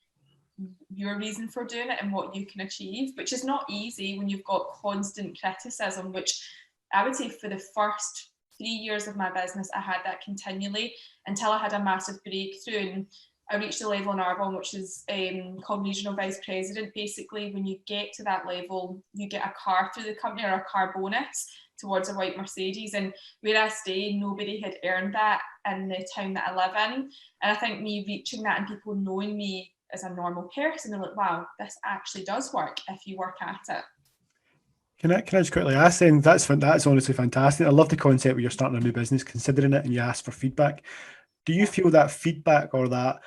your reason for doing it and what you can achieve, which is not easy when you've got constant criticism, which I would say for the first 3 years of my business, I had that continually until I had a massive breakthrough. And I reached a level in Arbonne, which is called regional vice president. Basically, when you get to that level, you get a car through the company, or a car bonus towards a white Mercedes. And where I stay, nobody had earned that in the town that I live in. And I think me reaching that and people knowing me as a normal person, they're like, wow, this actually does work if you work at it. Can I just quickly ask then, that's honestly fantastic. I love the concept where you're starting a new business, considering it, and you ask for feedback. Do you feel that feedback or that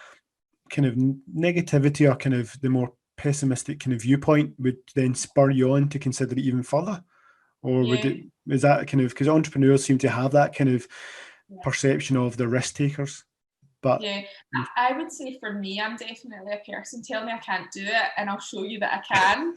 kind of negativity or kind of the more pessimistic kind of viewpoint would then spur you on to consider it even further? Or is that kind of, because entrepreneurs seem to have that kind of perception of the risk takers? But yeah, I would say for me, I'm definitely a person. Tell me I can't do it and I'll show you that I can.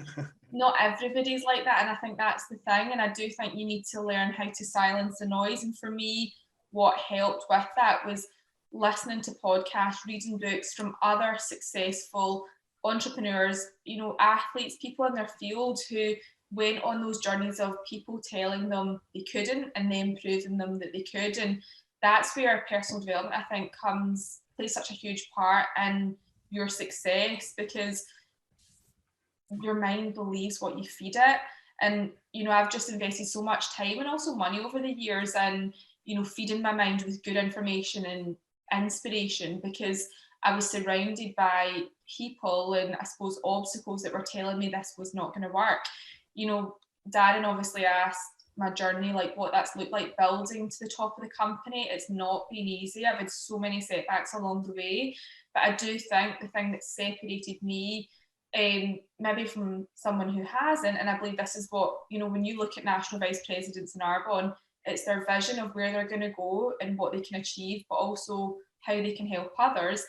Not everybody's like that, and I think that's the thing. And I do think you need to learn how to silence the noise. And for me, what helped with that was listening to podcasts, reading books from other successful entrepreneurs, athletes, people in their field who went on those journeys of people telling them they couldn't and then proving them that they could. And that's where personal development, I think, plays such a huge part in your success, because your mind believes what you feed it. And, I've just invested so much time and also money over the years in, feeding my mind with good information and inspiration, because I was surrounded by people and I suppose obstacles that were telling me this was not going to work. Darren obviously asked my journey, like what that's looked like building to the top of the company. It's not been easy. I've had so many setbacks along the way, but I do think the thing that separated me maybe from someone who hasn't, and I believe this is what, when you look at national vice presidents in Arbonne, it's their vision of where they're going to go and what they can achieve, but also how they can help others,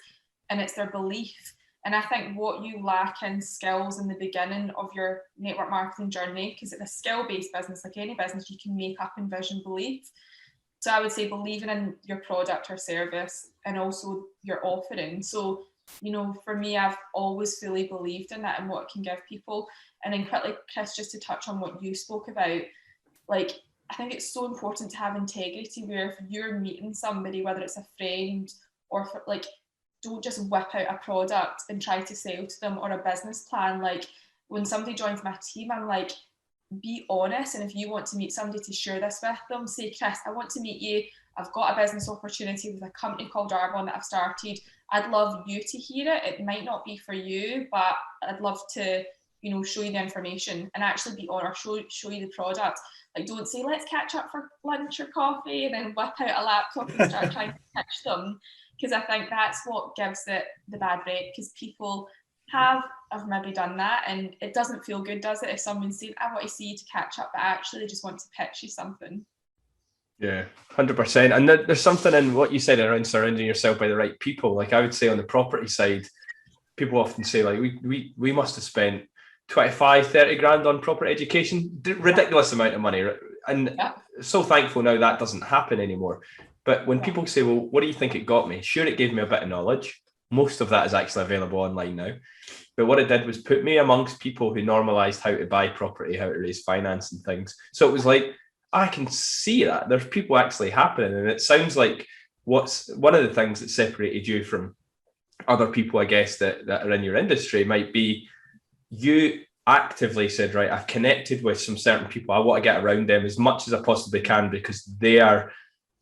and it's their belief. And I think what you lack in skills in the beginning of your network marketing journey, because it's a skill-based business, like any business, you can make up in vision, belief. So I would say believing in your product or service and also your offering. So, for me, I've always fully believed in that and what it can give people. And then quickly, Chris, just to touch on what you spoke about, like, I think it's so important to have integrity, where if you're meeting somebody, whether it's a friend or don't just whip out a product and try to sell to them, or a business plan. Like, when somebody joins my team, I'm like, be honest. And if you want to meet somebody, to share this with them, say, Chris, I want to meet you. I've got a business opportunity with a company called Arbonne that I've started. I'd love you to hear it. It might not be for you, but I'd love to, show you the information and actually be on, or show you the product. Like, don't say, let's catch up for lunch or coffee, and then whip out a laptop and start trying to pitch them. Because I think that's what gives it the bad rep, because people have maybe done that and it doesn't feel good, does it? If someone's saying, I want to see you to catch up, but actually they just want to pitch you something. Yeah, 100%. And there's something in what you said around surrounding yourself by the right people. Like, I would say on the property side, people often say like we must have spent 25-30 grand on proper education, ridiculous amount of money, and so thankful now that doesn't happen anymore. But when people say, well, what do you think it got me? Sure, it gave me a bit of knowledge. Most of that is actually available online now. But what it did was put me amongst people who normalized how to buy property, how to raise finance and things. So it was like, I can see that there's people actually happening. And it sounds like what's one of the things that separated you from other people, I guess, that are in your industry might be you actively said, right, I've connected with some certain people. I want to get around them as much as I possibly can because they're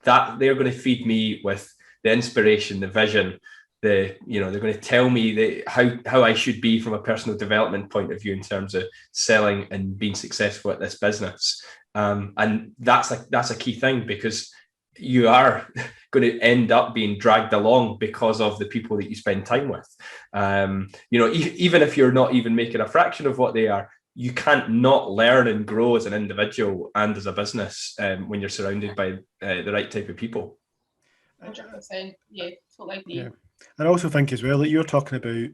going to feed me with the inspiration, the vision, they're going to tell me how I should be from a personal development point of view in terms of selling and being successful at this business. And that's a key thing, because you are going to end up being dragged along because of the people that you spend time with. Even if you're not even making a fraction of what they are, you can't not learn and grow as an individual and as a business when you're surrounded by the right type of people. 100%. Yeah, totally agree. Yeah. And I also think as well that you're talking about,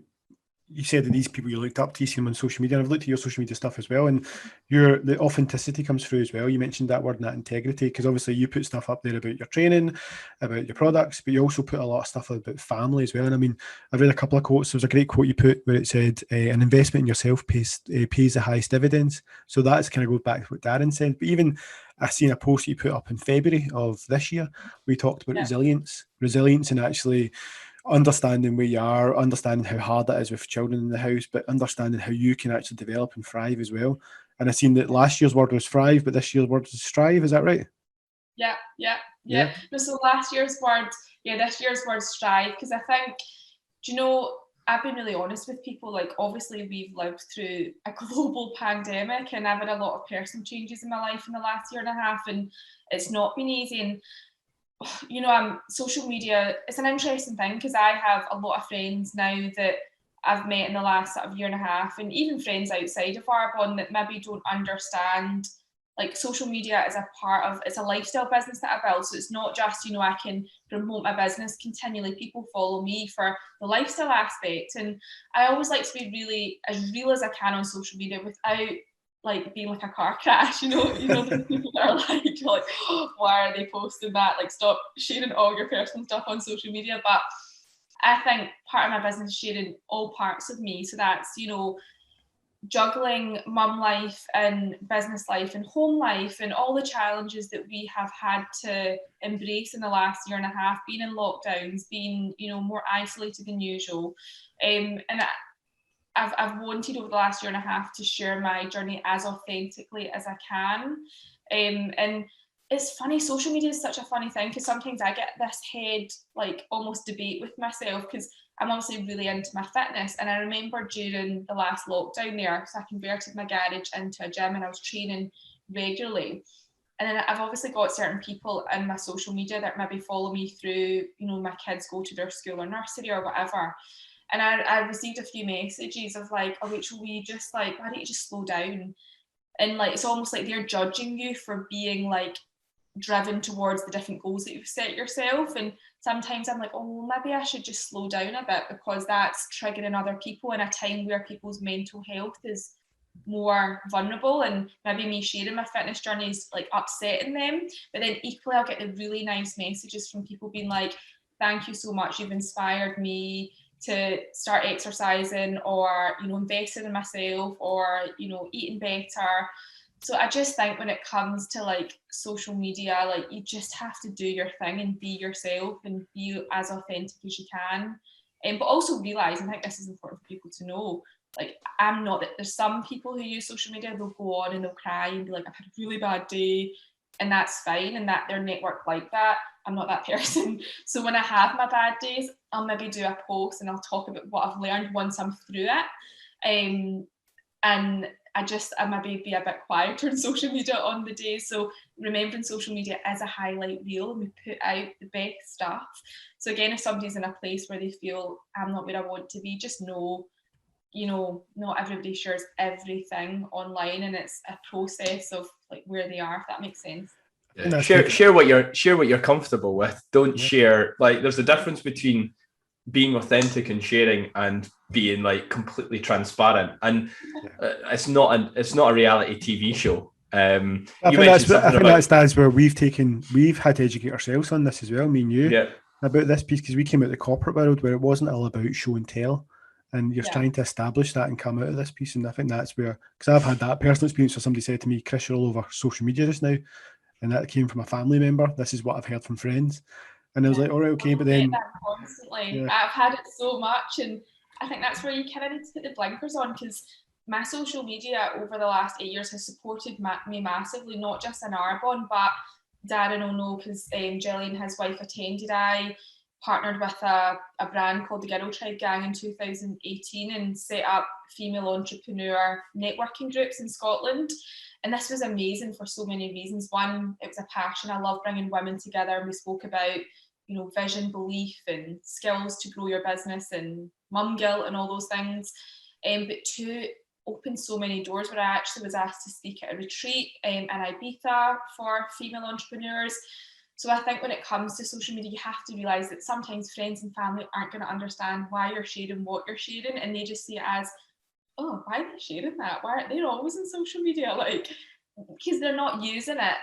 you said that these people you looked up to, you see them on social media, and I've looked at your social media stuff as well, and the authenticity comes through as well. You mentioned that word and that integrity, because obviously you put stuff up there about your training, about your products, but you also put a lot of stuff about family as well. And I mean, I've read a couple of quotes. There was a great quote you put where it said, an investment in yourself pays the highest dividends. So that's kind of goes back to what Darren said. But even I seen a post you put up in February of this year. We talked about resilience and actually understanding where you are, understanding how hard that is with children in the house, but understanding how you can actually develop and thrive as well. And I've seen that last year's word was thrive, but this year's word is strive. Is that right? Yeah. No, so last year's word, this year's word strive, because I think, I've been really honest with people. Like, obviously we've lived through a global pandemic, and I've had a lot of personal changes in my life in the last year and a half, and it's not been easy. And social media, it's an interesting thing, because I have a lot of friends now that I've met in the last sort of year and a half, and even friends outside of Arbonne that maybe don't understand, like, social media is it's a lifestyle business that I built. So it's not just, I can promote my business continually. People follow me for the lifestyle aspect. And I always like to be really as real as I can on social media without like being like a car crash, the people that are like, oh, why are they posting that? Like, stop sharing all your personal stuff on social media. But I think part of my business is sharing all parts of me. So that's, juggling mum life and business life and home life and all the challenges that we have had to embrace in the last year and a half, being in lockdowns, being, more isolated than usual. And I've wanted over the last year and a half to share my journey as authentically as I can. And it's funny, social media is such a funny thing, because sometimes I get this head, like, almost debate with myself, because I'm obviously really into my fitness. And I remember during the last lockdown there, so I converted my garage into a gym and I was training regularly. And then I've obviously got certain people in my social media that maybe follow me through, my kids go to their school or nursery or whatever. And I received a few messages of like, oh, Rachel, why don't you just slow down? And like, it's almost like they're judging you for being like driven towards the different goals that you've set yourself. And sometimes I'm like, oh, maybe I should just slow down a bit, because that's triggering other people in a time where people's mental health is more vulnerable, and maybe me sharing my fitness journey is like upsetting them. But then equally, I'll get the really nice messages from people being like, thank you so much, you've inspired me to start exercising, or investing in myself, or eating better. So I just think when it comes to like social media, like, you just have to do your thing and be yourself and be as authentic as you can. But also realize, and I think this is important for people to know, like, I'm not that. There's some people who use social media, they'll go on and they'll cry and be like, I've had a really bad day, and that's fine, and that their network like that. I'm not that person. So when I have my bad days, I'll maybe do a post and I'll talk about what I've learned once I'm through it. And I maybe be a bit quieter on social media on the day. So remembering social media is a highlight reel, and we put out the best stuff. So again, if somebody's in a place where they feel I'm not where I want to be, just know, not everybody shares everything online, and it's a process of like where they are, if that makes sense. Yeah. Share what you're comfortable with. Don't share, like, there's a difference between being authentic and sharing and being like completely transparent. And it's not a reality TV show. I think that's where we've had to educate ourselves on this as well, me and you, about this piece, because we came out of the corporate world where it wasn't all about show and tell, and you're trying to establish that and come out of this piece. And I think that's where, because I've had that personal experience where somebody said to me, Chris, you're all over social media just now, and that came from a family member. This is what I've heard from friends. And I was like, all right, okay, but then constantly, I've had it so much, and I think that's where you kind of need to put the blinkers on, because my social media over the last 8 years has supported me massively, not just in Arbonne, but Darren will know because Gillian, his wife, attended. I partnered with a brand called the Girl Tribe Gang in 2018 and set up female entrepreneur networking groups in Scotland. And this was amazing for so many reasons. One, it was a passion. I love bringing women together, and we spoke about, you know, vision, belief, and skills to grow your business, and mum guilt, and all those things. But two, opened so many doors where I actually was asked to speak at a retreat in Ibiza for female entrepreneurs. So I think when it comes to social media, you have to realise that sometimes friends and family aren't going to understand why you're sharing what you're sharing, and they just see it as, oh, why are they sharing that? Why aren't they always on social media? Like, because they're not using it.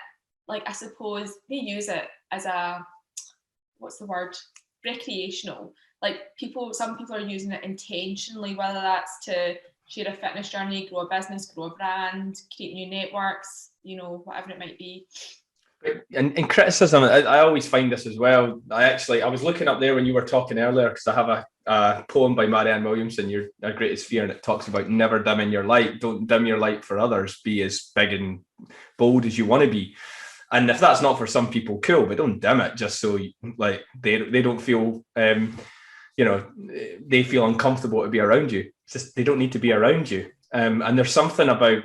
Like, I suppose they use it as a, what's the word? Recreational. Like some people are using it intentionally, whether that's to share a fitness journey, grow a business, grow a brand, create new networks, you know, whatever it might be. And criticism, I always find this as well. I was looking up there when you were talking earlier, because I have a poem by Marianne Williamson, Your Greatest Fear, and it talks about never dimming your light. Don't dim your light for others. Be as big and bold as you want to be. And if that's not for some people, cool, but don't dim it just so like they don't feel they feel uncomfortable to be around you. It's just they don't need to be around you. And there's something about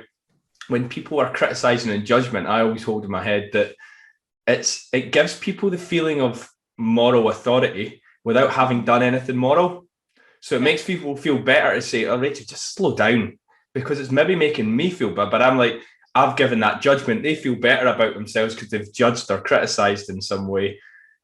when people are criticizing and judgment, I always hold in my head that it gives people the feeling of moral authority without having done anything moral. So it makes people feel better to say, oh, Rachel, just slow down, because it's maybe making me feel bad. But I'm like, I've given that judgment. They feel better about themselves because they've judged or criticized in some way.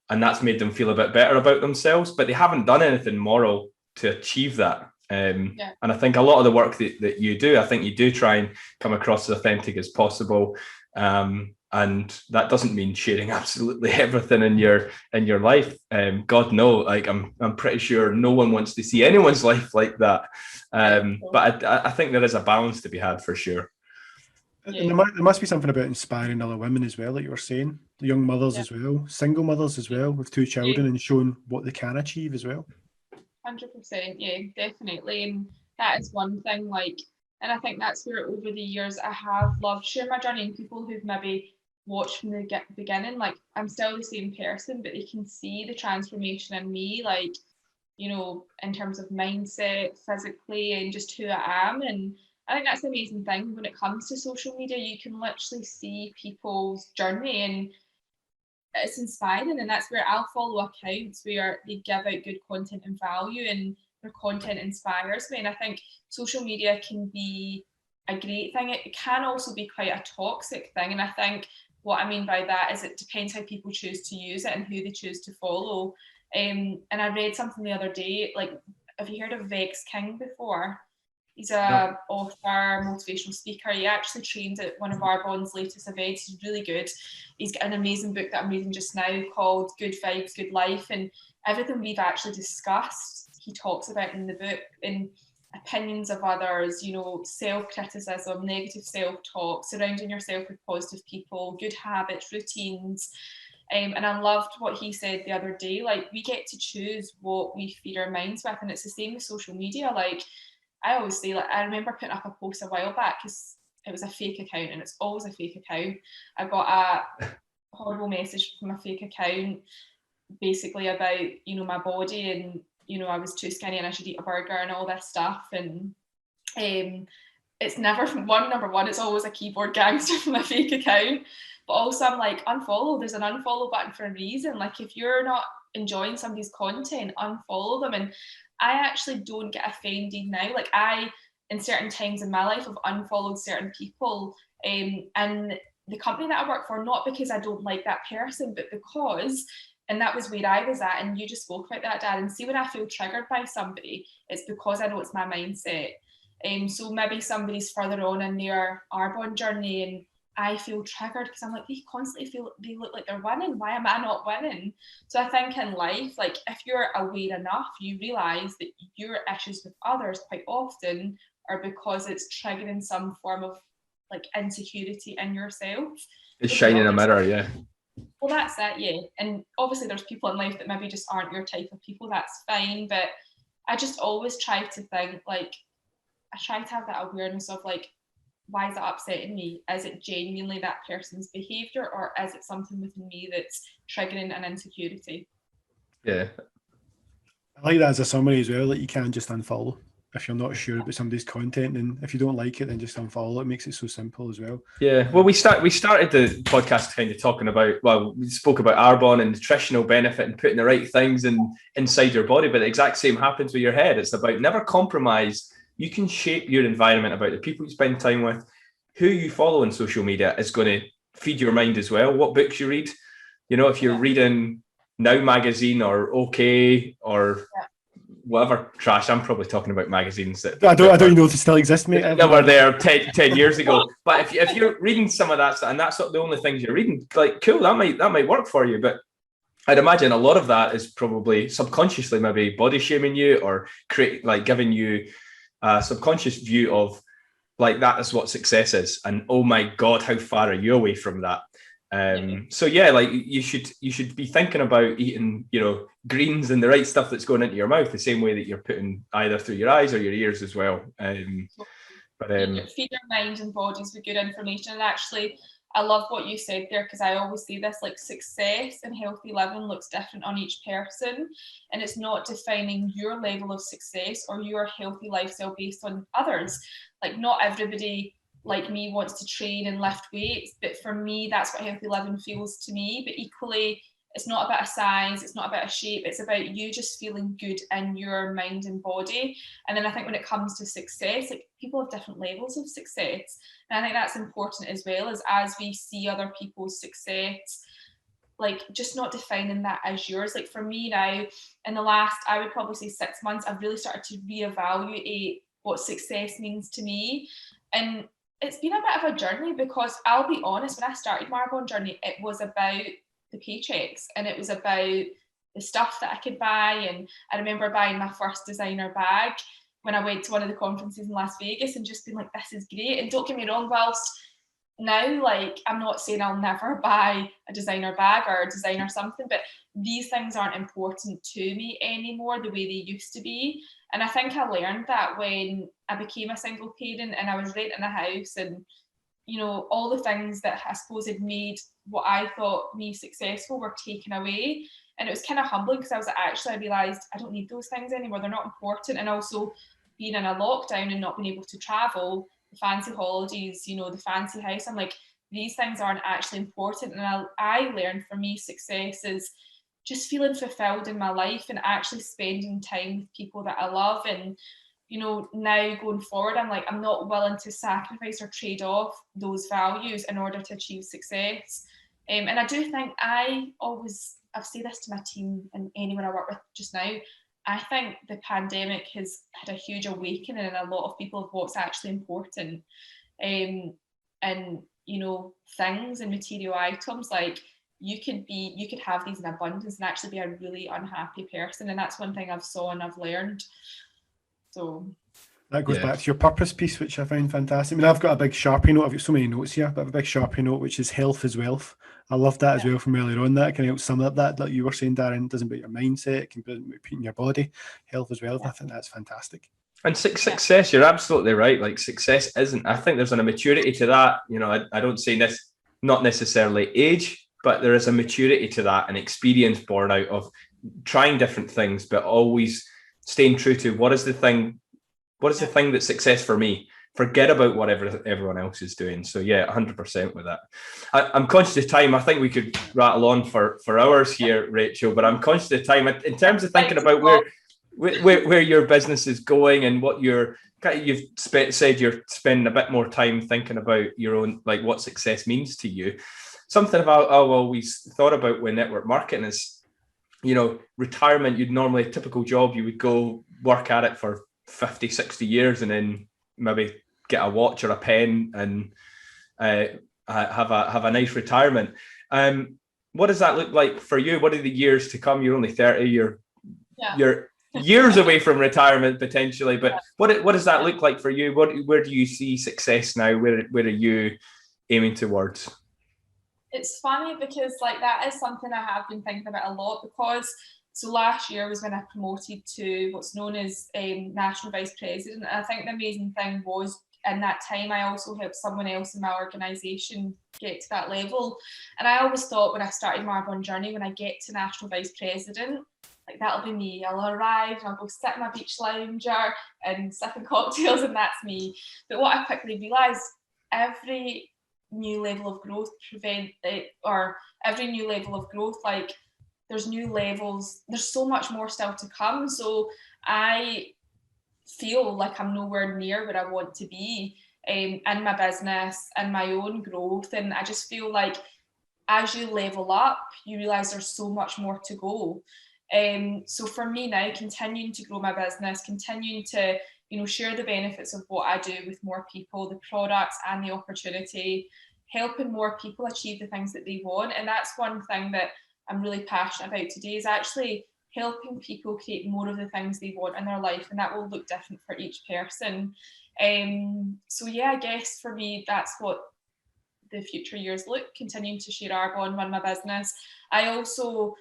And that's made them feel a bit better about themselves, but they haven't done anything moral to achieve that. And I think a lot of the work that you do, I think you do try and come across as authentic as possible. And that doesn't mean sharing absolutely everything in your life. God, no, like I'm pretty sure no one wants to see anyone's life like that. But I think there is a balance to be had for sure. And there must be something about inspiring other women as well, like you were saying, the young mothers as well, single mothers as well, with 2 children, and showing what they can achieve as well. 100%, yeah, definitely. And that is one thing, like, and I think that's where over the years I have loved sharing my journey, and people who've maybe watched from the beginning, like, I'm still the same person, but they can see the transformation in me, like, you know, in terms of mindset, physically, and just who I am. And I think that's the amazing thing when it comes to social media. You can literally see people's journey, and it's inspiring. And that's where I'll follow accounts where they give out good content and value, and their content inspires me. And I think social media can be a great thing. It can also be quite a toxic thing. And I think what I mean by that is it depends how people choose to use it and who they choose to follow. And I read something the other day, like, have you heard of Vex King before? He's a author, motivational speaker. He actually trained at one of Arbonne's latest events. He's really good. He's got an amazing book that I'm reading just now called Good Vibes, Good Life. And everything we've actually discussed, he talks about in the book, in opinions of others, you know, self-criticism, negative self-talk, surrounding yourself with positive people, good habits, routines. And I loved what he said the other day, like, we get to choose what we feed our minds with. And it's the same with social media. Like, I always say, like, I remember putting up a post a while back because it was a fake account, and it's always a fake account. I got a horrible message from a fake account basically about, you know, my body, and, you know, I was too skinny and I should eat a burger and all this stuff. And it's never number one, it's always a keyboard gangster from a fake account. But also I'm like, unfollow. There's an unfollow button for a reason. Like, if you're not enjoying somebody's content, unfollow them. And I actually don't get offended now. Like, I, in certain times in my life, have unfollowed certain people, and the company that I work for, not because I don't like that person, but because And that was where I was at. And you just spoke about that, Dad. And see, when I feel triggered by somebody, it's because I know it's my mindset. So maybe somebody's further on in their Arbonne journey and I feel triggered because I'm like, they constantly feel they look like they're winning. Why am I not winning? So I think in life, like if you're aware enough, you realise that your issues with others quite often are because it's triggering some form of like insecurity in yourself. It's shining a mirror, yeah. Well, that's it, yeah. And obviously there's people in life that maybe just aren't your type of people, that's fine. But I just always try to think, like, I try to have that awareness of like, why is it upsetting me? Is it genuinely that person's behaviour, or is it something within me that's triggering an insecurity? Yeah. I like that as a summary as well, that you can just unfollow if you're not sure about somebody's content, and if you don't like it, then just unfollow. It makes it so simple as well. Yeah, well, we started the podcast kind of talking about, well, we spoke about Arbonne and nutritional benefit and putting the right things inside your body, but the exact same happens with your head. It's about never compromise. You can shape your environment about the people you spend time with. Who you follow on social media is going to feed your mind as well. What books you read. You know, if you're reading Now magazine or OK or whatever trash, I'm probably talking about magazines that I don't even know if they still exist, mate. That were there 10 years ago. But if you're reading some of that stuff and that's not the only things you're reading, like, cool, that might work for you. But I'd imagine a lot of that is probably subconsciously maybe body shaming you or giving you a subconscious view of like, that is what success is. And oh my God, how far are you away from that? So yeah, like you should be thinking about eating, you know, greens and the right stuff that's going into your mouth, the same way that you're putting either through your eyes or your ears as well. Feed your minds and bodies with good information. And actually, I love what you said there, because I always say this, like, success and healthy living looks different on each person, and it's not defining your level of success or your healthy lifestyle based on others. Like, not everybody like me wants to train and lift weights, but for me, that's what healthy living feels to me. But equally, it's not about a size, it's not about a shape, it's about you just feeling good in your mind and body. And then I think when it comes to success, like, people have different levels of success. And I think that's important as well, as we see other people's success, like, just not defining that as yours. Like, for me now, in the last, I would probably say 6 months, I've really started to reevaluate what success means to me. And it's been a bit of a journey, because I'll be honest, when I started my Arbonne journey, it was about the paychecks and it was about the stuff that I could buy. And I remember buying my first designer bag when I went to one of the conferences in Las Vegas and just being like, this is great. And don't get me wrong, whilst now, like, I'm not saying I'll never buy a designer bag or a designer something, but these things aren't important to me anymore the way they used to be. And I think I learned that when I became a single parent and I was renting a house, and, you know, all the things that I suppose had made what I thought me successful were taken away. And it was kind of humbling, because I was like, actually, I realised I don't need those things anymore. They're not important. And also, being in a lockdown and not being able to travel, the fancy holidays, you know, the fancy house, I'm like, these things aren't actually important. And I learned, for me, success is just feeling fulfilled in my life and actually spending time with people that I love. And, you know, now going forward, I'm like, I'm not willing to sacrifice or trade off those values in order to achieve success. And I do think I've said this to my team and anyone I work with just now, I think the pandemic has had a huge awakening in a lot of people of what's actually important. And, you know, things and material items, like, you could have these in abundance and actually be a really unhappy person. And that's one thing I've saw and I've learned. So that goes back to your purpose piece, which I find fantastic. I mean, I've got a big Sharpie note. I've got so many notes here, but I have a big Sharpie note, which is health is wealth. I love that as well from earlier on. That can help sum up that, like you were saying, Darren. It doesn't about your mindset, it can be in your body. Health is wealth. I think that's fantastic. And success, you're absolutely right. Like, success isn't, I think there's an maturity to that. You know, I don't say this, not necessarily age, but there is a maturity to that, an experience born out of trying different things, but always staying true to what is the thing that's success for me. Forget about what everyone else is doing. So yeah, 100% with that. I'm conscious of time. I think we could rattle on for hours here, Rachel, but I'm conscious of time. In terms of thinking about where your business is going and what you've said you're spending a bit more time thinking about your own, like, what success means to you. Something I've always thought about with network marketing is retirement, you'd normally, a typical job, you would go work at it for 50, 60 years and then maybe get a watch or a pen and have a nice retirement. What does that look like for you? What are the years to come? You're only 30, you're years away from retirement potentially, but what does that look like for you? Where do you see success now? Where are you aiming towards? It's funny because that is something I have been thinking about a lot, because so last year was when I promoted to what's known as National Vice President. And I think the amazing thing was, in that time, I also helped someone else in my organisation get to that level. And I always thought when I started my Arbonne journey, when I get to National Vice President, that'll be me. I'll arrive and I'll go sit in my beach lounger and sipping cocktails, and that's me. But what I quickly realised, every new level of growth there's new levels, there's so much more still to come. So I feel like I'm nowhere near where I want to be in my business and my own growth. And I just feel like as you level up, you realise there's so much more to go. So for me now, continuing to grow my business, continuing to share the benefits of what I do with more people, the products and the opportunity, helping more people achieve the things that they want. And that's one thing that I'm really passionate about today, is actually helping people create more of the things they want in their life, and that will look different for each person. So yeah, I guess for me, that's what the future years look, continuing to share Arbonne, run my business. I also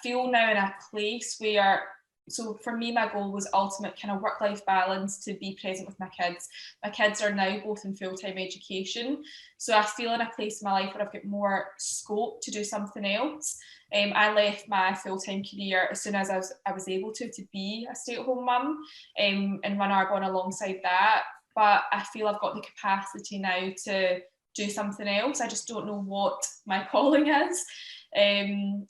feel now in a place where, so for me, my goal was ultimate kind of work-life balance, to be present with my kids. My kids are now both in full-time education. So I feel in a place in my life where I've got more scope to do something else. I left my full-time career as soon as I was able to be a stay-at-home mum and run Arbonne alongside that. But I feel I've got the capacity now to do something else. I just don't know what my calling is.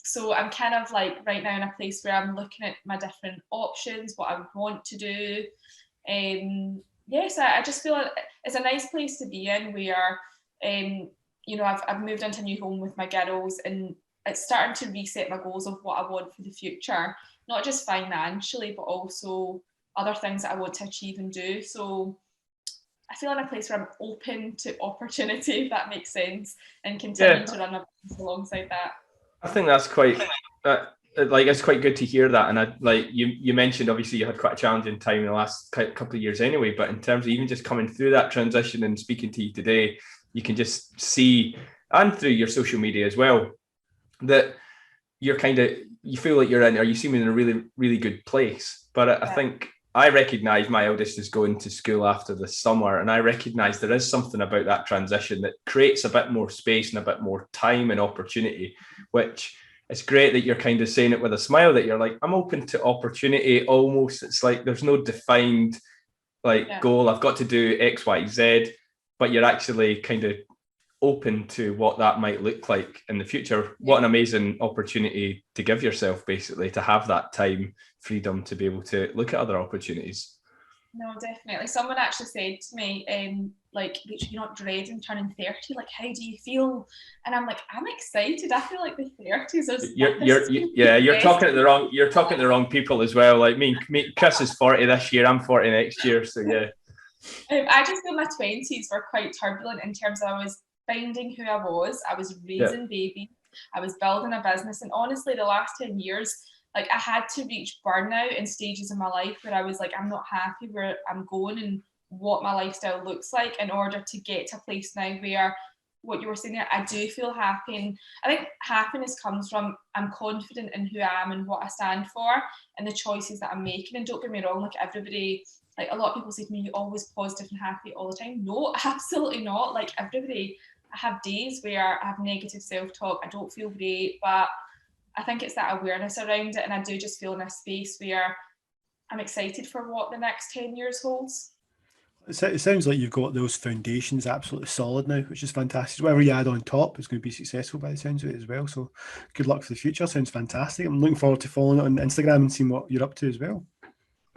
So I'm kind of right now in a place where I'm looking at my different options, what I want to do. So I just feel it's a nice place to be in, where I've moved into a new home with my girls, and it's starting to reset my goals of what I want for the future, not just financially, but also other things that I want to achieve and do. So I feel in a place where I'm open to opportunity, if that makes sense, and continuing to run my business alongside that. I think that's quite it's quite good to hear that. And you mentioned, obviously you had quite a challenging time in the last couple of years anyway, but in terms of even just coming through that transition and speaking to you today, you can just see, and through your social media as well, that you feel like you're in, or you seem in a really, really good place. But I think I recognise my eldest is going to school after the summer, and I recognise there is something about that transition that creates a bit more space and a bit more time and opportunity, which it's great that you're kind of saying it with a smile, that you're like, I'm open to opportunity almost. It's like there's no defined goal, I've got to do X, Y, Z, but you're actually kind of open to what that might look like in the future. What an amazing opportunity to give yourself, basically, to have that time freedom to be able to look at other opportunities. No, definitely. Someone actually said to me, you're not dreading turning 30. How do you feel? And I'm like, I'm excited. I feel like the 30s is. You're talking to the wrong people as well. Like me, Chris is 40 this year. I'm 40 next year. So yeah. I just feel my 20s were quite turbulent in terms of I was finding who I was raising babies, I was building a business, and honestly the last 10 years, I had to reach burnout in stages of my life where I was like, I'm not happy where I'm going and what my lifestyle looks like, in order to get to a place now where, what you were saying there, I do feel happy. And I think happiness comes from, I'm confident in who I am and what I stand for and the choices that I'm making. And don't get me wrong, everybody, a lot of people say to me, you always positive and happy all the time. No, absolutely not. Everybody, I have days where I have negative self-talk, I don't feel great, but I think it's that awareness around it, and I do just feel in a space where I'm excited for what the next 10 years holds. It sounds like you've got those foundations absolutely solid now, which is fantastic. Whatever you add on top is going to be successful by the sounds of it as well. So good luck for the future. Sounds fantastic. I'm looking forward to following it on Instagram and seeing what you're up to as well.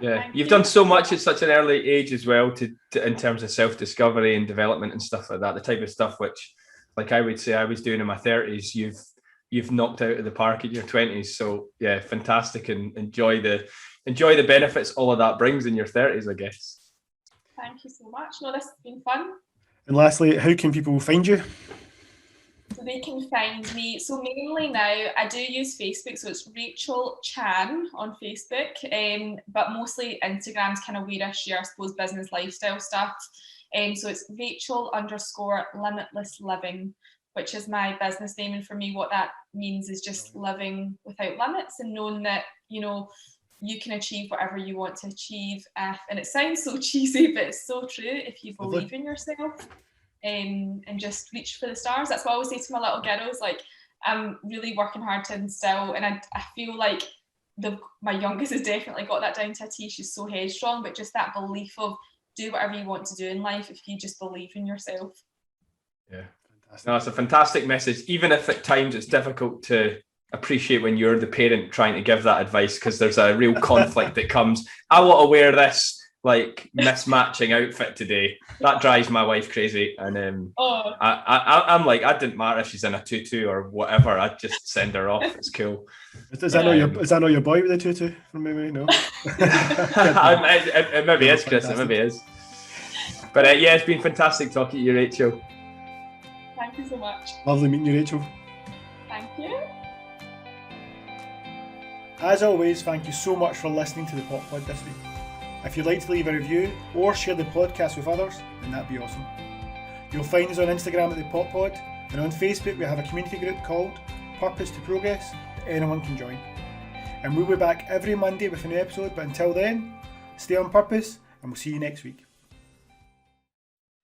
Yeah, you've done so much at such an early age as well to in terms of self-discovery and development and stuff like that. The type of stuff which, I would say, I was doing in my 30s. you've knocked out of the park in your 20s. So yeah, fantastic, and enjoy the benefits all of that brings in your 30s, I guess. Thank you so much. No, this has been fun. And lastly, how can people find you? So they can find me. So mainly now I do use Facebook, so it's Rachel Chan on Facebook, but mostly Instagram's kind of where I share, I suppose, business lifestyle stuff. So it's Rachel_limitless living, which is my business name. And for me, what that means is just living without limits and knowing that, you know, you can achieve whatever you want to achieve. And it sounds so cheesy, but it's so true if you believe in yourself. And just reach for the stars. That's what I always say to my little girls. Like, I'm really working hard to instill, and I feel like my youngest has definitely got that down to a T. She's so headstrong, but just that belief of do whatever you want to do in life if you just believe in yourself. Yeah, fantastic. No, it's a fantastic message. Even if at times it's difficult to appreciate when you're the parent trying to give that advice, because there's a real conflict that comes. I want to wear this like mismatching outfit today. That drives my wife crazy, and I'm like, I didn't matter if she's in a tutu or whatever. I'd just send her off. It's cool. Is that not your boy with the tutu from maybe? No. It maybe is, Chris. It maybe is. But yeah, it's been fantastic talking to you, Rachel. Thank you so much. Lovely meeting you, Rachel. Thank you. As always, thank you so much for listening to the Pop Pod this week. If you'd like to leave a review or share the podcast with others, then that'd be awesome. You'll find us on Instagram at the Pop Pod, and on Facebook we have a community group called Purpose to Progress that anyone can join. And we'll be back every Monday with a new episode, but until then, stay on purpose and we'll see you next week.